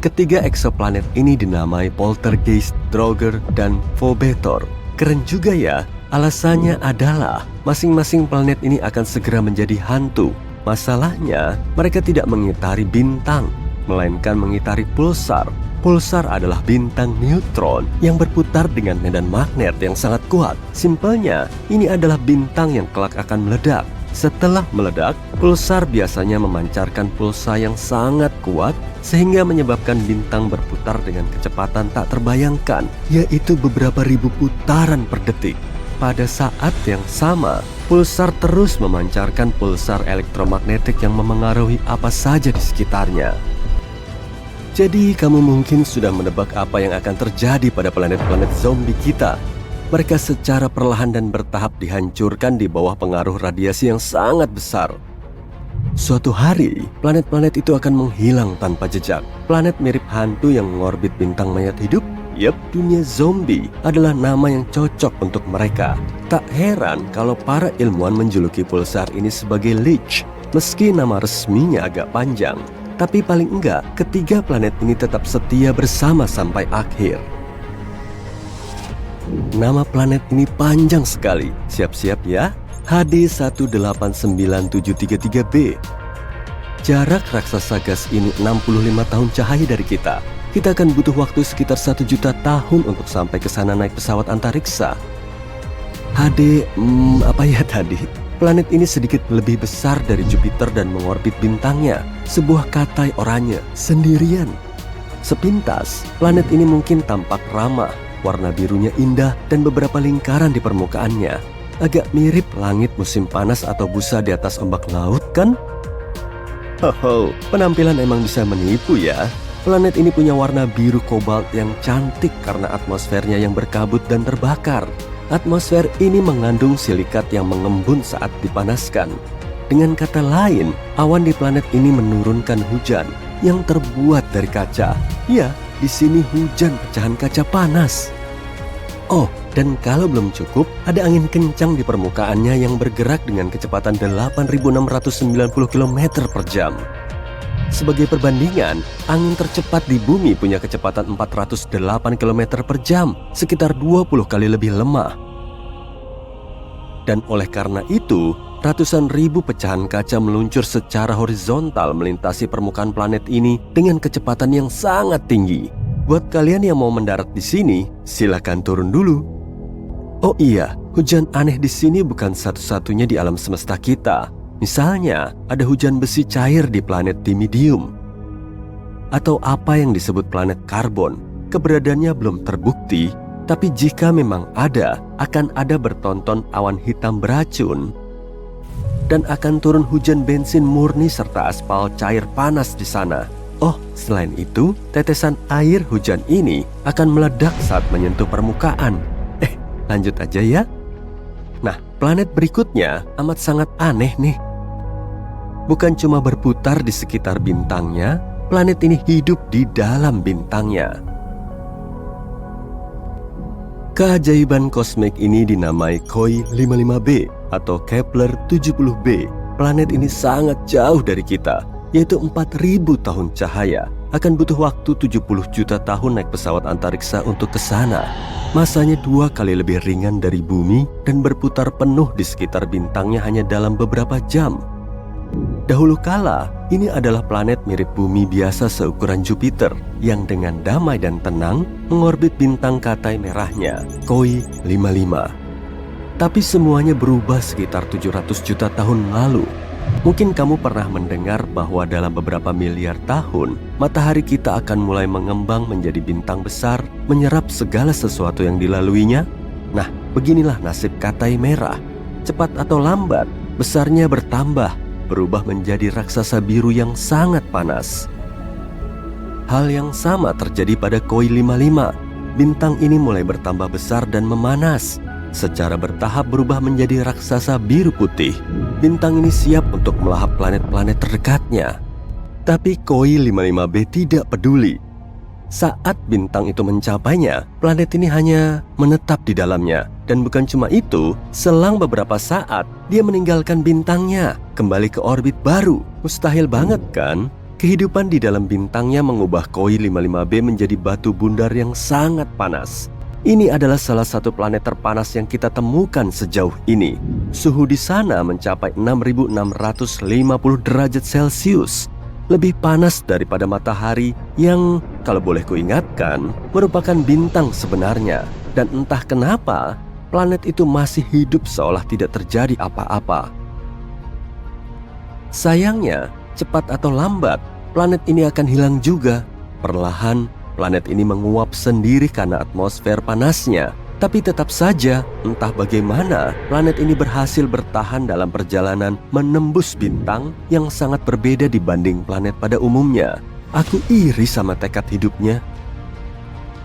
Ketiga eksoplanet ini dinamai Poltergeist, Draugr, dan Phobetor. Keren juga ya, alasannya adalah masing-masing planet ini akan segera menjadi hantu. Masalahnya, mereka tidak mengitari bintang, melainkan mengitari pulsar. Pulsar adalah bintang neutron yang berputar dengan medan magnet yang sangat kuat. Simpelnya, ini adalah bintang yang kelak akan meledak. Setelah meledak, pulsar biasanya memancarkan pulsa yang sangat kuat sehingga menyebabkan bintang berputar dengan kecepatan tak terbayangkan, yaitu beberapa ribu putaran per detik. Pada saat yang sama, pulsar terus memancarkan pulsar elektromagnetik yang memengaruhi apa saja di sekitarnya. Jadi kamu mungkin sudah menebak apa yang akan terjadi pada planet-planet zombie kita. Mereka secara perlahan dan bertahap dihancurkan di bawah pengaruh radiasi yang sangat besar. Suatu hari, planet-planet itu akan menghilang tanpa jejak. Planet mirip hantu yang mengorbit bintang mayat hidup. Yap, dunia zombie adalah nama yang cocok untuk mereka. Tak heran kalau para ilmuwan menjuluki pulsar ini sebagai Lich. Meski nama resminya agak panjang, tapi paling enggak ketiga planet ini tetap setia bersama sampai akhir. Nama planet ini panjang sekali. Siap-siap ya. HD 189733b. Jarak raksasa gas ini 65 tahun cahaya dari kita. Kita akan butuh waktu sekitar 1 juta tahun untuk sampai ke sana naik pesawat antariksa. HD, apa ya tadi? Planet ini sedikit lebih besar dari Jupiter dan mengorbit bintangnya, sebuah katai oranye, sendirian. Sepintas, planet ini mungkin tampak ramah. Warna birunya indah dan beberapa lingkaran di permukaannya. Agak mirip langit musim panas atau busa di atas ombak laut, kan? Hoho, penampilan emang bisa menipu ya. Planet ini punya warna biru kobalt yang cantik karena atmosfernya yang berkabut dan terbakar. Atmosfer ini mengandung silikat yang mengembun saat dipanaskan. Dengan kata lain, awan di planet ini menurunkan hujan yang terbuat dari kaca. Ya, di sini hujan pecahan kaca panas. Oh, dan kalau belum cukup, ada angin kencang di permukaannya yang bergerak dengan kecepatan 8.690 km per jam. Sebagai perbandingan, angin tercepat di bumi punya kecepatan 408 km per jam, sekitar 20 kali lebih lemah. Dan oleh karena itu, ratusan ribu pecahan kaca meluncur secara horizontal melintasi permukaan planet ini dengan kecepatan yang sangat tinggi. Buat kalian yang mau mendarat di sini, silakan turun dulu. Oh iya, hujan aneh di sini bukan satu-satunya di alam semesta kita. Misalnya, ada hujan besi cair di planet Timidium. Atau apa yang disebut planet karbon. Keberadaannya belum terbukti, tapi jika memang ada, akan ada bertonton awan hitam beracun. Dan akan turun hujan bensin murni serta aspal cair panas di sana. Oh, selain itu, tetesan air hujan ini akan meledak saat menyentuh permukaan. Lanjut aja ya. Nah, planet berikutnya amat sangat aneh nih. Bukan cuma berputar di sekitar bintangnya, planet ini hidup di dalam bintangnya. Keajaiban kosmik ini dinamai KOI 55b atau Kepler 70b. Planet ini sangat jauh dari kita, yaitu 4.000 tahun cahaya. Akan butuh waktu 70 juta tahun naik pesawat antariksa untuk ke sana. Masanya 2 kali lebih ringan dari bumi dan berputar penuh di sekitar bintangnya hanya dalam beberapa jam. Dahulu kala, ini adalah planet mirip bumi biasa seukuran Jupiter yang dengan damai dan tenang mengorbit bintang Katai merahnya, KOI 55. Tapi semuanya berubah sekitar 700 juta tahun lalu. Mungkin kamu pernah mendengar bahwa dalam beberapa miliar tahun, matahari kita akan mulai mengembang menjadi bintang besar, menyerap segala sesuatu yang dilaluinya. Nah, beginilah nasib Katai merah. Cepat atau lambat, besarnya bertambah, berubah menjadi raksasa biru yang sangat panas. Hal yang sama terjadi pada KOI 55. Bintang ini mulai bertambah besar dan memanas. Secara bertahap berubah menjadi raksasa biru putih. Bintang ini siap untuk melahap planet-planet terdekatnya. Tapi KOI 55b tidak peduli. Saat bintang itu mencapainya, planet ini hanya menetap di dalamnya. Dan bukan cuma itu, selang beberapa saat, dia meninggalkan bintangnya, kembali ke orbit baru. Mustahil banget kan? Kehidupan di dalam bintangnya mengubah KOI 55b menjadi batu bundar yang sangat panas. Ini adalah salah satu planet terpanas yang kita temukan sejauh ini. Suhu di sana mencapai 6.650 derajat Celcius. Lebih panas daripada matahari yang, kalau boleh kuingatkan, merupakan bintang sebenarnya. Dan entah kenapa, planet itu masih hidup seolah tidak terjadi apa-apa. Sayangnya, cepat atau lambat, planet ini akan hilang juga. Perlahan, planet ini menguap sendiri karena atmosfer panasnya. Tapi tetap saja, entah bagaimana, planet ini berhasil bertahan dalam perjalanan menembus bintang yang sangat berbeda dibanding planet pada umumnya. Aku iri sama tekad hidupnya.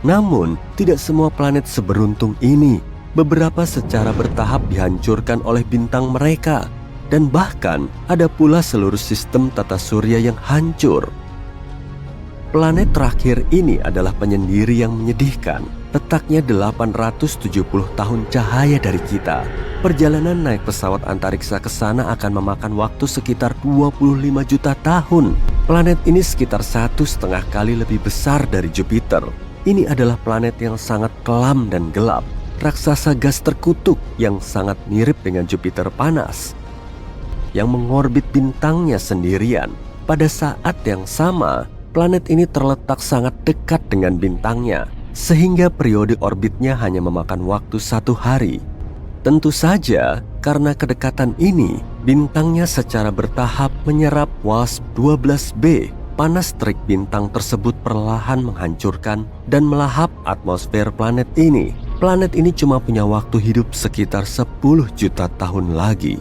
Namun, tidak semua planet seberuntung ini. Beberapa secara bertahap dihancurkan oleh bintang mereka. Dan bahkan, ada pula seluruh sistem tata surya yang hancur. Planet terakhir ini adalah penyendiri yang menyedihkan. Letaknya 870 tahun cahaya dari kita. Perjalanan naik pesawat antariksa ke sana akan memakan waktu sekitar 25 juta tahun. Planet ini sekitar 1,5 kali lebih besar dari Jupiter. Ini adalah planet yang sangat kelam dan gelap. Raksasa gas terkutuk yang sangat mirip dengan Jupiter panas, yang mengorbit bintangnya sendirian. Pada saat yang sama, planet ini terletak sangat dekat dengan bintangnya, sehingga periode orbitnya hanya memakan waktu 1 hari. Tentu saja, karena kedekatan ini, bintangnya secara bertahap menyerap WASP-12b. Panas terik bintang tersebut perlahan menghancurkan dan melahap atmosfer planet ini. Planet ini cuma punya waktu hidup sekitar 10 juta tahun lagi.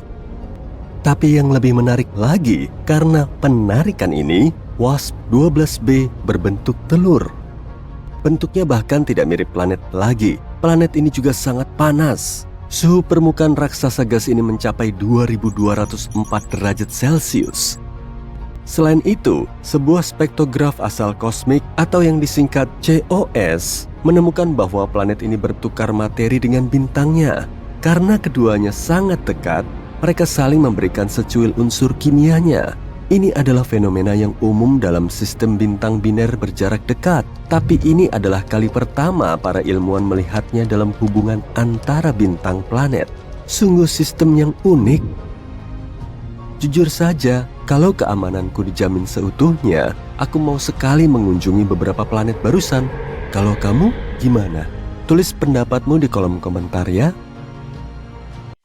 Tapi yang lebih menarik lagi, karena penarikan ini, WASP-12b berbentuk telur. Bentuknya bahkan tidak mirip planet lagi. Planet ini juga sangat panas. Suhu permukaan raksasa gas ini mencapai 2204 derajat Celcius. Selain itu, sebuah spektrograf asal kosmik atau yang disingkat COS menemukan bahwa planet ini bertukar materi dengan bintangnya. Karena keduanya sangat dekat, mereka saling memberikan secuil unsur kimianya. Ini adalah fenomena yang umum dalam sistem bintang biner berjarak dekat. Tapi ini adalah kali pertama para ilmuwan melihatnya dalam hubungan antara bintang planet. Sungguh sistem yang unik. Jujur saja, kalau keamananku dijamin seutuhnya, aku mau sekali mengunjungi beberapa planet barusan. Kalau kamu, gimana? Tulis pendapatmu di kolom komentar ya.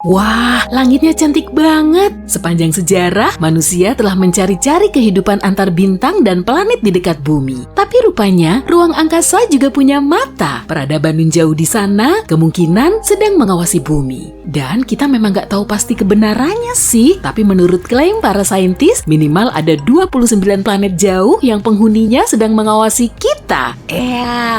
Wah, langitnya cantik banget. Sepanjang sejarah, manusia telah mencari-cari kehidupan antar bintang dan planet di dekat bumi. Tapi rupanya, ruang angkasa juga punya mata. Peradaban nun jauh di sana kemungkinan sedang mengawasi bumi. Dan kita memang nggak tahu pasti kebenarannya sih. Tapi menurut klaim para saintis, minimal ada 29 planet jauh yang penghuninya sedang mengawasi kita.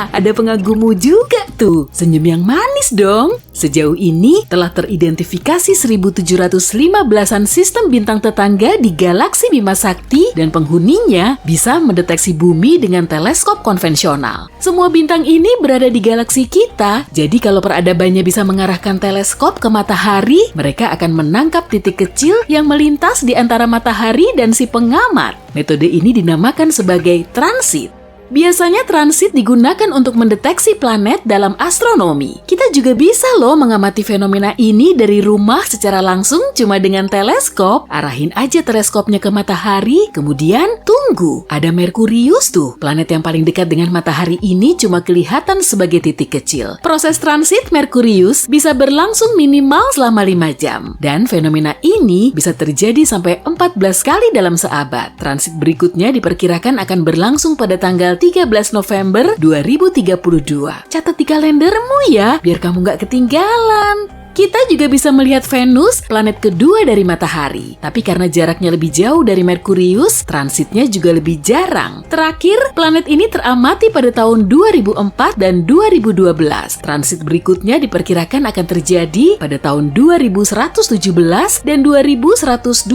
Ada pengagummu juga tuh. Senyum yang manis dong. Sejauh ini telah teridentifikasi 1715-an sistem bintang tetangga di galaksi Bima Sakti dan penghuninya bisa mendeteksi bumi dengan teleskop konvensional. Semua bintang ini berada di galaksi kita, jadi kalau peradabannya bisa mengarahkan teleskop ke matahari, mereka akan menangkap titik kecil yang melintas di antara matahari dan si pengamat. Metode ini dinamakan sebagai transit. Biasanya transit digunakan untuk mendeteksi planet dalam astronomi. Kita juga bisa loh mengamati fenomena ini dari rumah secara langsung cuma dengan teleskop. Arahin aja teleskopnya ke matahari, kemudian tunggu. Ada Merkurius tuh, planet yang paling dekat dengan matahari ini cuma kelihatan sebagai titik kecil. Proses transit Merkurius bisa berlangsung minimal selama 5 jam. Dan fenomena ini bisa terjadi sampai 14 kali dalam seabad. Transit berikutnya diperkirakan akan berlangsung pada tanggal 13 November 2032. Catat di kalendermu ya, biar kamu nggak ketinggalan. Kita juga bisa melihat Venus, planet kedua dari matahari. Tapi karena jaraknya lebih jauh dari Merkurius, transitnya juga lebih jarang. Terakhir, planet ini teramati pada tahun 2004 dan 2012. Transit berikutnya diperkirakan akan terjadi pada tahun 2117 dan 2125.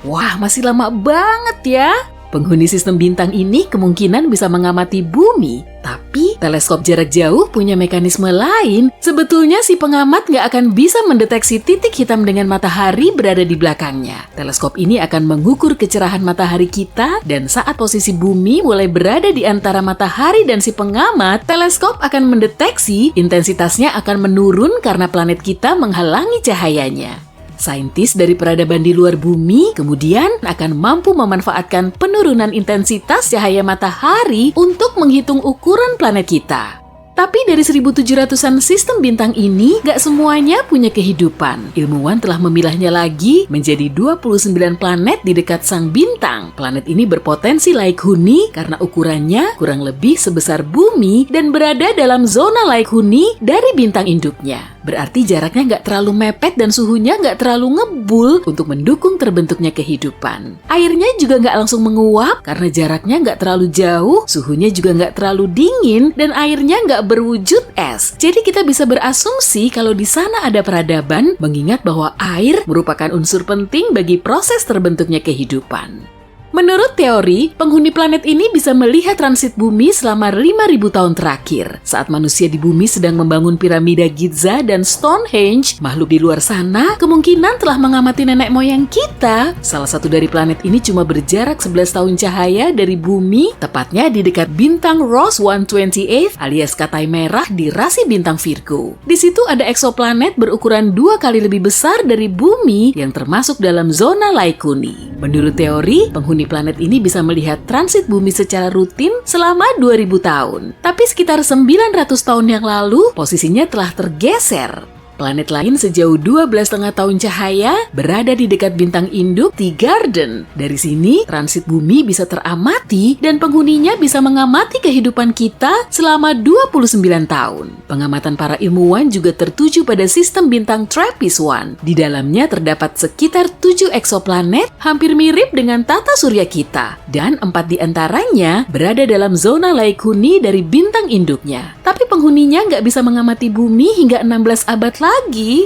Wah, masih lama banget ya. Penghuni sistem bintang ini kemungkinan bisa mengamati bumi. Tapi teleskop jarak jauh punya mekanisme lain. Sebetulnya si pengamat nggak akan bisa mendeteksi titik hitam dengan matahari berada di belakangnya. Teleskop ini akan mengukur kecerahan matahari kita, dan saat posisi bumi mulai berada di antara matahari dan si pengamat, teleskop akan mendeteksi intensitasnya akan menurun karena planet kita menghalangi cahayanya. Saintis dari peradaban di luar bumi kemudian akan mampu memanfaatkan penurunan intensitas cahaya matahari untuk menghitung ukuran planet kita. Tapi dari 1700-an sistem bintang ini, gak semuanya punya kehidupan. Ilmuwan telah memilahnya lagi menjadi 29 planet di dekat sang bintang. Planet ini berpotensi laik huni karena ukurannya kurang lebih sebesar bumi dan berada dalam zona laik huni dari bintang induknya. Berarti jaraknya nggak terlalu mepet dan suhunya nggak terlalu ngebul untuk mendukung terbentuknya kehidupan. Airnya juga nggak langsung menguap karena jaraknya nggak terlalu jauh, suhunya juga nggak terlalu dingin, dan airnya nggak berwujud es. Jadi kita bisa berasumsi kalau di sana ada peradaban, mengingat bahwa air merupakan unsur penting bagi proses terbentuknya kehidupan. Menurut teori, penghuni planet ini bisa melihat transit bumi selama 5.000 tahun terakhir. Saat manusia di bumi sedang membangun piramida Giza dan Stonehenge, makhluk di luar sana kemungkinan telah mengamati nenek moyang kita. Salah satu dari planet ini cuma berjarak 11 tahun cahaya dari bumi, tepatnya di dekat bintang Ross 128 alias Katai Merah di rasi bintang Virgo. Di situ ada eksoplanet berukuran 2 kali lebih besar dari bumi yang termasuk dalam zona laik huni. Menurut teori, penghuni planet ini bisa melihat transit bumi secara rutin selama 2000 tahun. Tapi sekitar 900 tahun yang lalu, posisinya telah tergeser. Planet lain sejauh 12,5 tahun cahaya berada di dekat bintang induk T-Garden. Dari sini, transit bumi bisa teramati dan penghuninya bisa mengamati kehidupan kita selama 29 tahun. Pengamatan para ilmuwan juga tertuju pada sistem bintang TRAPPIST-1. Di dalamnya terdapat sekitar 7 eksoplanet hampir mirip dengan tata surya kita. Dan 4 di antaranya berada dalam zona laik huni dari bintang induknya. Tapi penghuninya nggak bisa mengamati bumi hingga 16 abad lagi.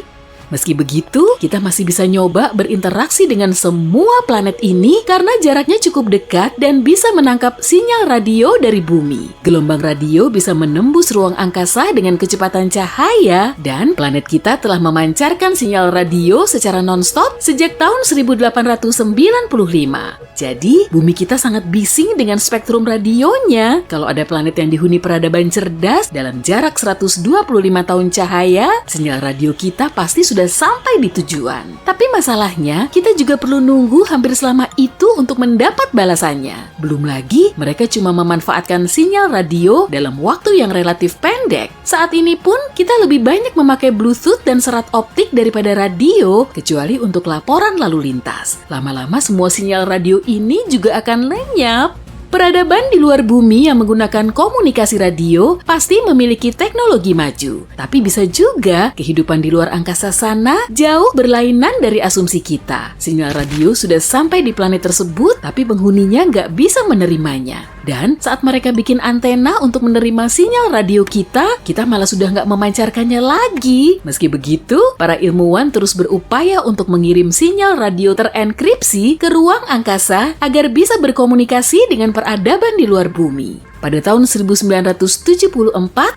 Meski begitu, kita masih bisa nyoba berinteraksi dengan semua planet ini karena jaraknya cukup dekat dan bisa menangkap sinyal radio dari bumi. Gelombang radio bisa menembus ruang angkasa dengan kecepatan cahaya, dan planet kita telah memancarkan sinyal radio secara non-stop sejak tahun 1895. Jadi, bumi kita sangat bising dengan spektrum radionya. Kalau ada planet yang dihuni peradaban cerdas dalam jarak 125 tahun cahaya, sinyal radio kita pasti sudah sudah sampai di tujuan. Tapi masalahnya, kita juga perlu nunggu hampir selama itu untuk mendapat balasannya. Belum lagi, mereka cuma memanfaatkan sinyal radio dalam waktu yang relatif pendek. Saat ini pun, kita lebih banyak memakai Bluetooth dan serat optik daripada radio, kecuali untuk laporan lalu lintas. Lama-lama semua sinyal radio ini juga akan lenyap. Peradaban di luar bumi yang menggunakan komunikasi radio pasti memiliki teknologi maju. Tapi bisa juga kehidupan di luar angkasa sana jauh berlainan dari asumsi kita. Sinyal radio sudah sampai di planet tersebut, tapi penghuninya nggak bisa menerimanya. Dan saat mereka bikin antena untuk menerima sinyal radio kita malah sudah nggak memancarkannya lagi. Meski begitu, para ilmuwan terus berupaya untuk mengirim sinyal radio terenkripsi ke ruang angkasa agar bisa berkomunikasi dengan peradaban di luar bumi. Pada tahun 1974,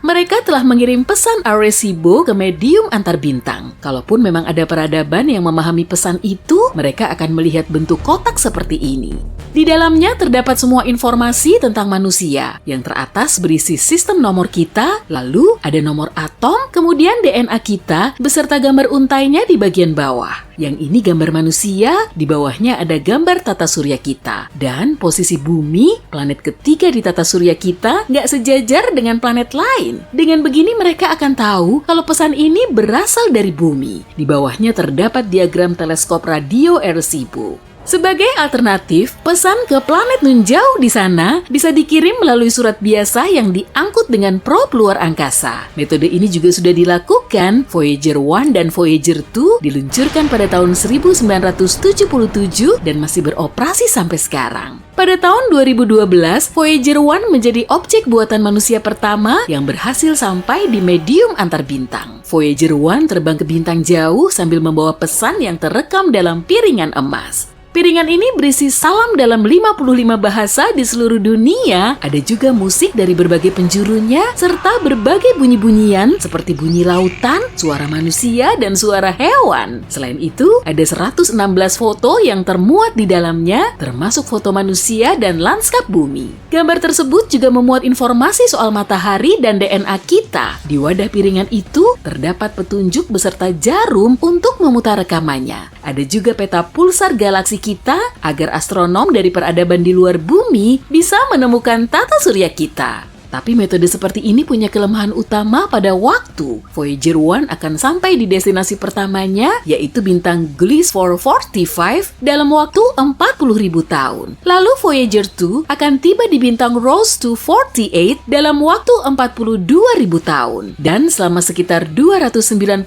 mereka telah mengirim pesan Arecibo ke medium antar bintang. Kalaupun memang ada peradaban yang memahami pesan itu, mereka akan melihat bentuk kotak seperti ini. Di dalamnya terdapat semua informasi tentang manusia. Yang teratas berisi sistem nomor kita, lalu ada nomor atom, kemudian DNA kita, beserta gambar untainya di bagian bawah. Yang ini gambar manusia, di bawahnya ada gambar tata surya kita. Dan posisi bumi, planet ketiga di tata surya kita, nggak sejajar dengan planet lain. Dengan begini mereka akan tahu kalau pesan ini berasal dari bumi. Di bawahnya terdapat diagram teleskop radio Arecibo. Sebagai alternatif, pesan ke planet nun jauh di sana bisa dikirim melalui surat biasa yang diangkut dengan probe luar angkasa. Metode ini juga sudah dilakukan. Voyager 1 dan Voyager 2 diluncurkan pada tahun 1977 dan masih beroperasi sampai sekarang. Pada tahun 2012, Voyager 1 menjadi objek buatan manusia pertama yang berhasil sampai di medium antar bintang. Voyager 1 terbang ke bintang jauh sambil membawa pesan yang terekam dalam piringan emas. Piringan ini berisi salam dalam 55 bahasa di seluruh dunia. Ada juga musik dari berbagai penjurunya, serta berbagai bunyi-bunyian seperti bunyi lautan, suara manusia, dan suara hewan. Selain itu, ada 116 foto yang termuat di dalamnya, termasuk foto manusia dan lanskap bumi. Gambar tersebut juga memuat informasi soal matahari dan DNA kita. Di wadah piringan itu, terdapat petunjuk beserta jarum untuk memutar rekamannya. Ada juga peta pulsar galaksi kita agar astronom dari peradaban di luar bumi bisa menemukan tata surya kita. Tapi metode seperti ini punya kelemahan utama pada waktu. Voyager 1 akan sampai di destinasi pertamanya, yaitu bintang Gliese 445 dalam waktu 40.000 tahun. Lalu Voyager 2 akan tiba di bintang Ross 248 dalam waktu 42.000 tahun. Dan selama sekitar 296.000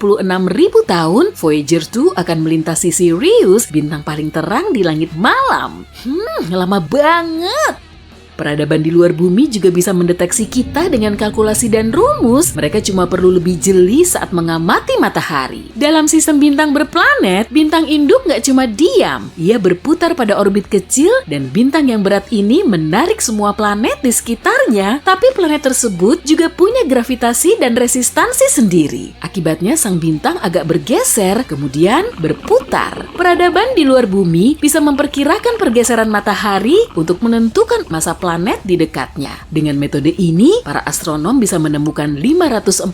tahun, Voyager 2 akan melintasi Sirius, bintang paling terang di langit malam. Lama banget. Peradaban di luar bumi juga bisa mendeteksi kita dengan kalkulasi dan rumus. Mereka cuma perlu lebih jeli saat mengamati matahari. Dalam sistem bintang berplanet, bintang induk nggak cuma diam. Ia berputar pada orbit kecil dan bintang yang berat ini menarik semua planet di sekitarnya. Tapi planet tersebut juga punya gravitasi dan resistansi sendiri. Akibatnya sang bintang agak bergeser, kemudian berputar. Peradaban di luar bumi bisa memperkirakan pergeseran matahari untuk menentukan masa planet di dekatnya. Dengan metode ini, para astronom bisa menemukan 548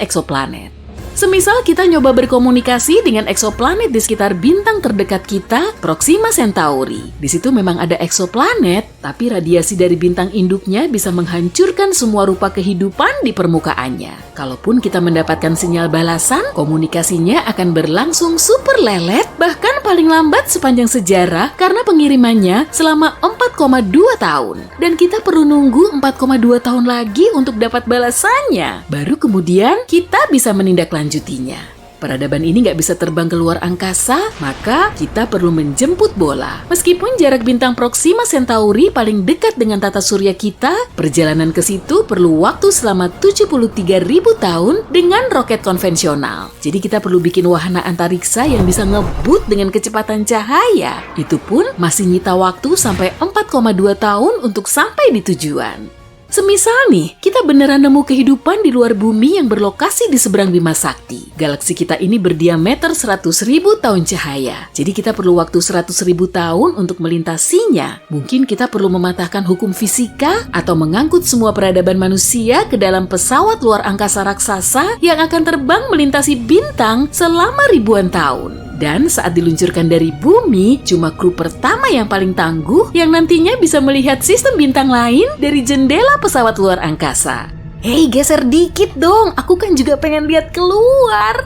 eksoplanet. Semisal kita nyoba berkomunikasi dengan eksoplanet di sekitar bintang terdekat kita, Proxima Centauri. Di situ memang ada eksoplanet, tapi radiasi dari bintang induknya bisa menghancurkan semua rupa kehidupan di permukaannya. Kalaupun kita mendapatkan sinyal balasan, komunikasinya akan berlangsung super lelet, bahkan paling lambat sepanjang sejarah karena pengirimannya selama 4,2 tahun. Dan kita perlu nunggu 4,2 tahun lagi untuk dapat balasannya. Baru kemudian kita bisa menindaklanjutinya. Peradaban ini nggak bisa terbang ke luar angkasa, maka kita perlu menjemput bola. Meskipun jarak bintang Proxima Centauri paling dekat dengan tata surya kita, perjalanan ke situ perlu waktu selama 73.000 tahun dengan roket konvensional. Jadi kita perlu bikin wahana antariksa yang bisa ngebut dengan kecepatan cahaya. Itu pun masih nyita waktu sampai 4,2 tahun untuk sampai di tujuan. Semisal nih, kita beneran nemu kehidupan di luar bumi yang berlokasi di seberang Bima Sakti. Galaksi kita ini berdiameter 100.000 tahun cahaya. Jadi kita perlu waktu 100.000 tahun untuk melintasinya. Mungkin kita perlu mematahkan hukum fisika atau mengangkut semua peradaban manusia ke dalam pesawat luar angkasa raksasa yang akan terbang melintasi bintang selama ribuan tahun. Dan saat diluncurkan dari bumi, cuma kru pertama yang paling tangguh yang nantinya bisa melihat sistem bintang lain dari jendela pesawat luar angkasa. Hei, geser dikit dong, aku kan juga pengen lihat keluar.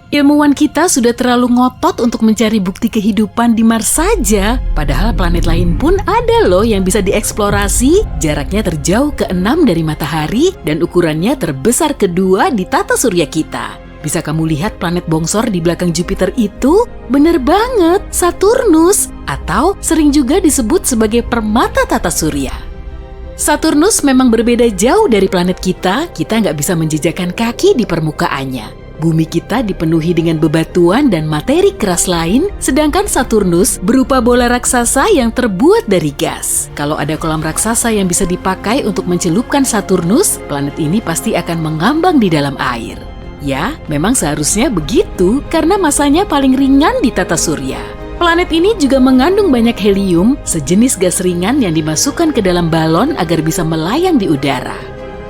Ilmuwan kita sudah terlalu ngotot untuk mencari bukti kehidupan di Mars saja, padahal planet lain pun ada loh yang bisa dieksplorasi. Jaraknya terjauh ke-6 dari matahari dan ukurannya terbesar kedua di tata surya kita. Bisa kamu lihat planet bongsor di belakang Jupiter itu? Bener banget, Saturnus, atau sering juga disebut sebagai permata tata surya. Saturnus memang berbeda jauh dari planet kita nggak bisa menjejakkan kaki di permukaannya. Bumi kita dipenuhi dengan bebatuan dan materi keras lain, sedangkan Saturnus berupa bola raksasa yang terbuat dari gas. Kalau ada kolam raksasa yang bisa dipakai untuk mencelupkan Saturnus, planet ini pasti akan mengambang di dalam air. Ya, memang seharusnya begitu karena masanya paling ringan di tata surya. Planet ini juga mengandung banyak helium, sejenis gas ringan yang dimasukkan ke dalam balon agar bisa melayang di udara.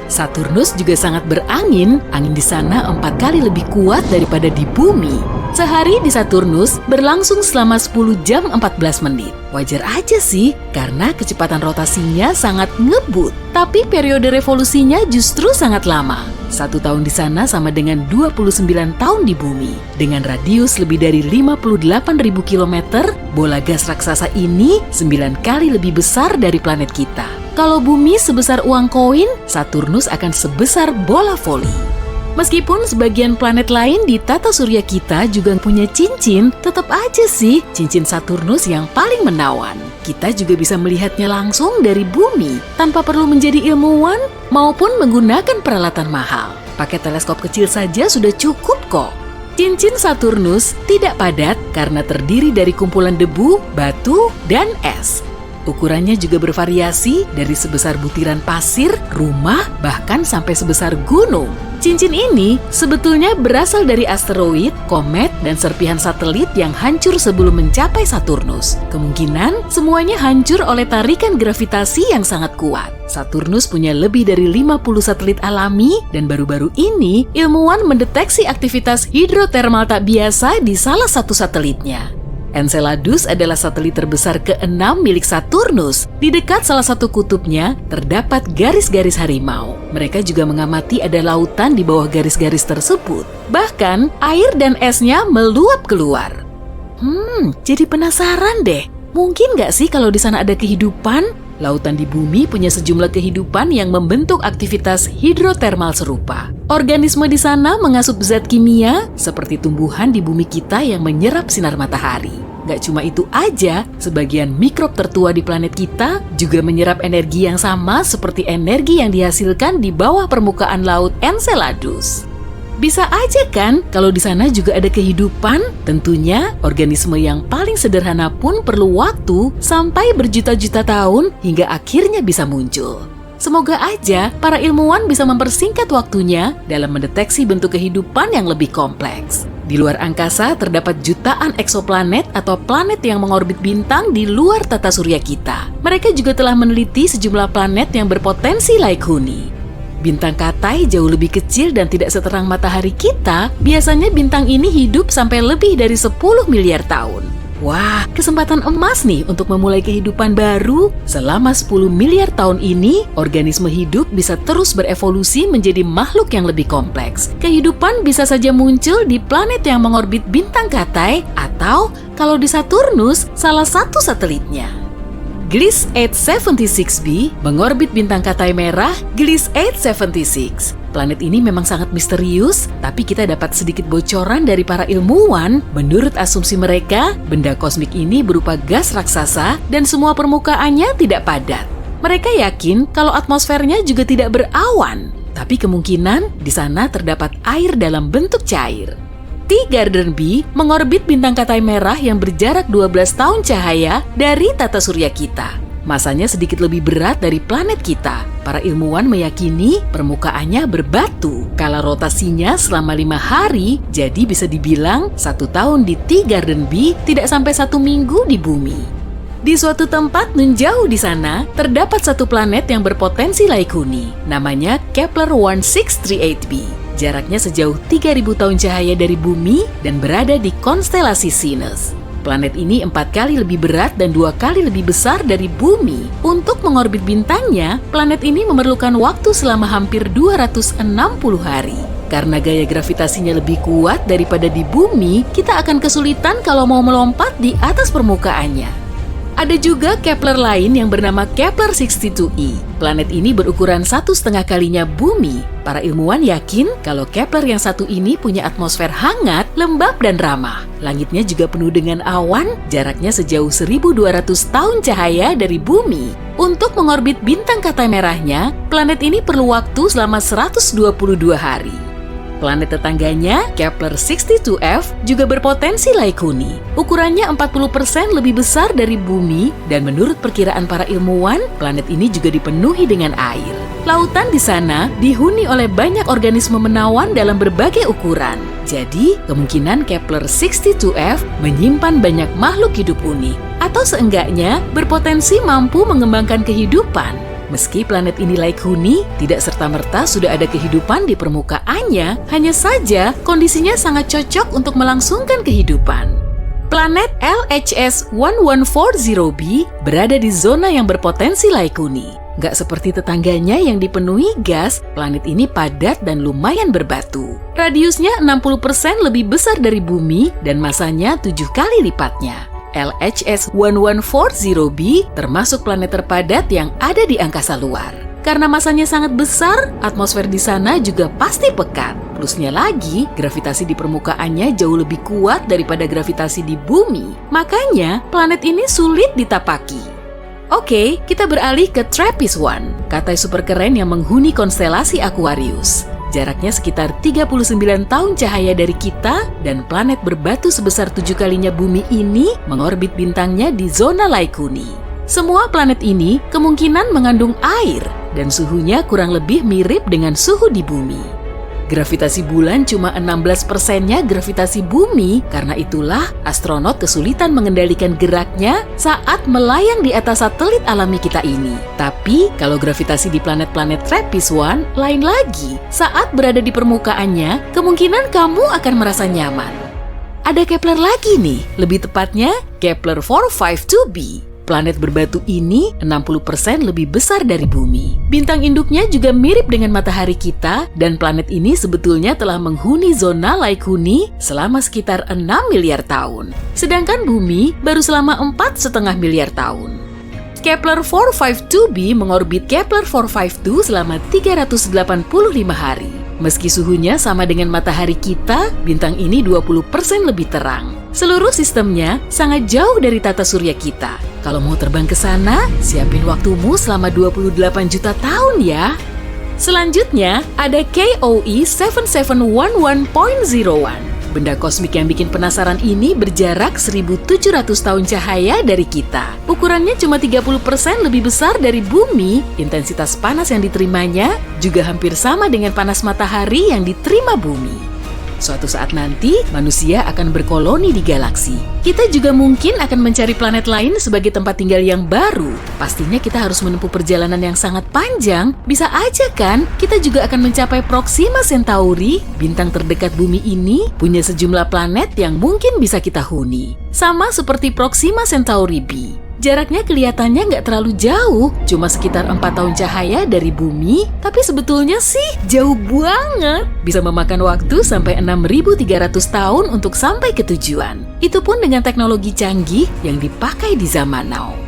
Saturnus juga sangat berangin, angin di sana 4 kali lebih kuat daripada di bumi. Sehari di Saturnus berlangsung selama 10 jam 14 menit. Wajar aja sih, karena kecepatan rotasinya sangat ngebut. Tapi periode revolusinya justru sangat lama. 1 tahun di sana sama dengan 29 tahun di bumi. Dengan radius lebih dari 58.000 km, bola gas raksasa ini 9 kali lebih besar dari planet kita. Kalau bumi sebesar uang koin, Saturnus akan sebesar bola voli. Meskipun sebagian planet lain di tata surya kita juga punya cincin, tetap aja sih cincin Saturnus yang paling menawan. Kita juga bisa melihatnya langsung dari bumi, tanpa perlu menjadi ilmuwan maupun menggunakan peralatan mahal. Pakai teleskop kecil saja sudah cukup kok. Cincin Saturnus tidak padat karena terdiri dari kumpulan debu, batu, dan es. Ukurannya juga bervariasi dari sebesar butiran pasir, rumah, bahkan sampai sebesar gunung. Cincin ini sebetulnya berasal dari asteroid, komet, dan serpihan satelit yang hancur sebelum mencapai Saturnus. Kemungkinan semuanya hancur oleh tarikan gravitasi yang sangat kuat. Saturnus punya lebih dari 50 satelit alami, dan baru-baru ini ilmuwan mendeteksi aktivitas hidrotermal tak biasa di salah satu satelitnya. Enceladus adalah satelit terbesar ke-6 milik Saturnus. Di dekat salah satu kutubnya terdapat garis-garis harimau. Mereka juga mengamati ada lautan di bawah garis-garis tersebut. Bahkan air dan esnya meluap keluar. Jadi penasaran deh. Mungkin nggak sih kalau di sana ada kehidupan? Lautan di bumi punya sejumlah kehidupan yang membentuk aktivitas hidrotermal serupa. Organisme di sana mengasup zat kimia seperti tumbuhan di bumi kita yang menyerap sinar matahari. Gak cuma itu aja, sebagian mikrob tertua di planet kita juga menyerap energi yang sama seperti energi yang dihasilkan di bawah permukaan laut Enceladus. Bisa aja kan kalau di sana juga ada kehidupan? Tentunya organisme yang paling sederhana pun perlu waktu sampai berjuta-juta tahun hingga akhirnya bisa muncul. Semoga aja para ilmuwan bisa mempersingkat waktunya dalam mendeteksi bentuk kehidupan yang lebih kompleks. Di luar angkasa terdapat jutaan eksoplanet atau planet yang mengorbit bintang di luar tata surya kita. Mereka juga telah meneliti sejumlah planet yang berpotensi laik huni. Bintang Katai jauh lebih kecil dan tidak seterang matahari kita. Biasanya bintang ini hidup sampai lebih dari 10 miliar tahun. Wah, kesempatan emas nih untuk memulai kehidupan baru. Selama 10 miliar tahun ini, organisme hidup bisa terus berevolusi menjadi makhluk yang lebih kompleks. Kehidupan bisa saja muncul di planet yang mengorbit bintang Katai atau kalau di Saturnus, salah satu satelitnya. Gliese 876b mengorbit bintang Katai merah Gliese 876. Planet ini memang sangat misterius, tapi kita dapat sedikit bocoran dari para ilmuwan. Menurut asumsi mereka, benda kosmik ini berupa gas raksasa dan semua permukaannya tidak padat. Mereka yakin kalau atmosfernya juga tidak berawan, tapi kemungkinan di sana terdapat air dalam bentuk cair. Teegarden B mengorbit bintang Katai merah yang berjarak 12 tahun cahaya dari tata surya kita. Masanya sedikit lebih berat dari planet kita. Para ilmuwan meyakini permukaannya berbatu. Kala rotasinya selama 5 hari, jadi bisa dibilang 1 tahun di T Garden B tidak sampai 1 minggu di bumi. Di suatu tempat nun jauh di sana, terdapat satu planet yang berpotensi laik huni. Namanya Kepler 1638b. Jaraknya sejauh 3.000 tahun cahaya dari bumi dan berada di konstelasi Sinus. Planet ini 4 kali lebih berat dan 2 kali lebih besar dari bumi. Untuk mengorbit bintangnya, planet ini memerlukan waktu selama hampir 260 hari. Karena gaya gravitasinya lebih kuat daripada di bumi, kita akan kesulitan kalau mau melompat di atas permukaannya. Ada juga Kepler lain yang bernama Kepler 62e. Planet ini berukuran 1,5 kalinya bumi. Para ilmuwan yakin kalau Kepler yang satu ini punya atmosfer hangat, lembab, dan ramah. Langitnya juga penuh dengan awan, jaraknya sejauh 1.200 tahun cahaya dari bumi. Untuk mengorbit bintang kata merahnya, planet ini perlu waktu selama 122 hari. Planet tetangganya, Kepler 62f, juga berpotensi laik huni. Ukurannya 40% lebih besar dari bumi, dan menurut perkiraan para ilmuwan, planet ini juga dipenuhi dengan air. Lautan di sana dihuni oleh banyak organisme menawan dalam berbagai ukuran. Jadi, kemungkinan Kepler 62f menyimpan banyak makhluk hidup unik, atau seenggaknya berpotensi mampu mengembangkan kehidupan. Meski planet ini laik huni, tidak serta-merta sudah ada kehidupan di permukaannya, hanya saja kondisinya sangat cocok untuk melangsungkan kehidupan. Planet LHS 1140b berada di zona yang berpotensi laik huni. Gak seperti tetangganya yang dipenuhi gas, planet ini padat dan lumayan berbatu. Radiusnya 60% lebih besar dari bumi dan masanya 7 kali lipatnya. LHS 1140b termasuk planet terpadat yang ada di angkasa luar. Karena masanya sangat besar, atmosfer di sana juga pasti pekat. Plusnya lagi, gravitasi di permukaannya jauh lebih kuat daripada gravitasi di bumi. Makanya, planet ini sulit ditapaki. Oke, kita beralih ke TRAPPIST-1, katai super keren yang menghuni konstelasi Aquarius. Jaraknya sekitar 39 tahun cahaya dari kita, dan planet berbatu sebesar 7 kalinya bumi ini mengorbit bintangnya di zona laik huni. Semua planet ini kemungkinan mengandung air, dan suhunya kurang lebih mirip dengan suhu di bumi. Gravitasi bulan cuma 16%-nya gravitasi bumi, karena itulah astronot kesulitan mengendalikan geraknya saat melayang di atas satelit alami kita ini. Tapi, kalau gravitasi di planet-planet TRAPPIST-1 lain lagi, saat berada di permukaannya, kemungkinan kamu akan merasa nyaman. Ada Kepler lagi nih, lebih tepatnya Kepler 452b. Planet berbatu ini 60% lebih besar dari bumi. Bintang induknya juga mirip dengan matahari kita, dan planet ini sebetulnya telah menghuni zona laik huni selama sekitar 6 miliar tahun. Sedangkan bumi baru selama 4,5 miliar tahun. Kepler 452b mengorbit Kepler 452 selama 385 hari. Meski suhunya sama dengan matahari kita, bintang ini 20% lebih terang. Seluruh sistemnya sangat jauh dari tata surya kita. Kalau mau terbang ke sana, siapin waktumu selama 28 juta tahun ya. Selanjutnya, ada KOE 7711.01. Benda kosmik yang bikin penasaran ini berjarak 1.700 tahun cahaya dari kita. Ukurannya cuma 30% lebih besar dari bumi. Intensitas panas yang diterimanya juga hampir sama dengan panas matahari yang diterima bumi. Suatu saat nanti, manusia akan berkoloni di galaksi. Kita juga mungkin akan mencari planet lain sebagai tempat tinggal yang baru. Pastinya kita harus menempuh perjalanan yang sangat panjang. Bisa aja kan, kita juga akan mencapai Proxima Centauri. Bintang terdekat bumi ini punya sejumlah planet yang mungkin bisa kita huni. Sama seperti Proxima Centauri b. Jaraknya kelihatannya nggak terlalu jauh, cuma sekitar 4 tahun cahaya dari bumi, tapi sebetulnya sih jauh banget. Bisa memakan waktu sampai 6.300 tahun untuk sampai ke tujuan. Itu pun dengan teknologi canggih yang dipakai di zaman now.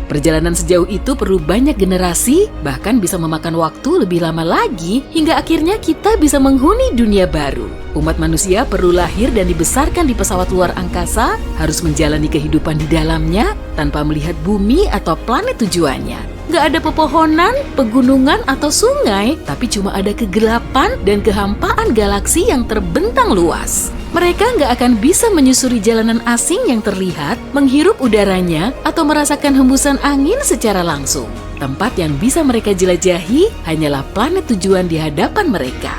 Perjalanan sejauh itu perlu banyak generasi, bahkan bisa memakan waktu lebih lama lagi, hingga akhirnya kita bisa menghuni dunia baru. Umat manusia perlu lahir dan dibesarkan di pesawat luar angkasa, harus menjalani kehidupan di dalamnya, tanpa melihat bumi atau planet tujuannya. Gak ada pepohonan, pegunungan, atau sungai, tapi cuma ada kegelapan dan kehampaan galaksi yang terbentang luas. Mereka nggak akan bisa menyusuri jalanan asing yang terlihat, menghirup udaranya, atau merasakan hembusan angin secara langsung. Tempat yang bisa mereka jelajahi hanyalah planet tujuan di hadapan mereka.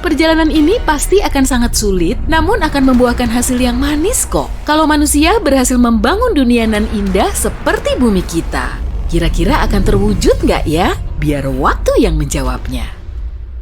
Perjalanan ini pasti akan sangat sulit, namun akan membuahkan hasil yang manis kok. Kalau manusia berhasil membangun dunia nan indah seperti bumi kita. Kira-kira akan terwujud nggak ya? Biar waktu yang menjawabnya.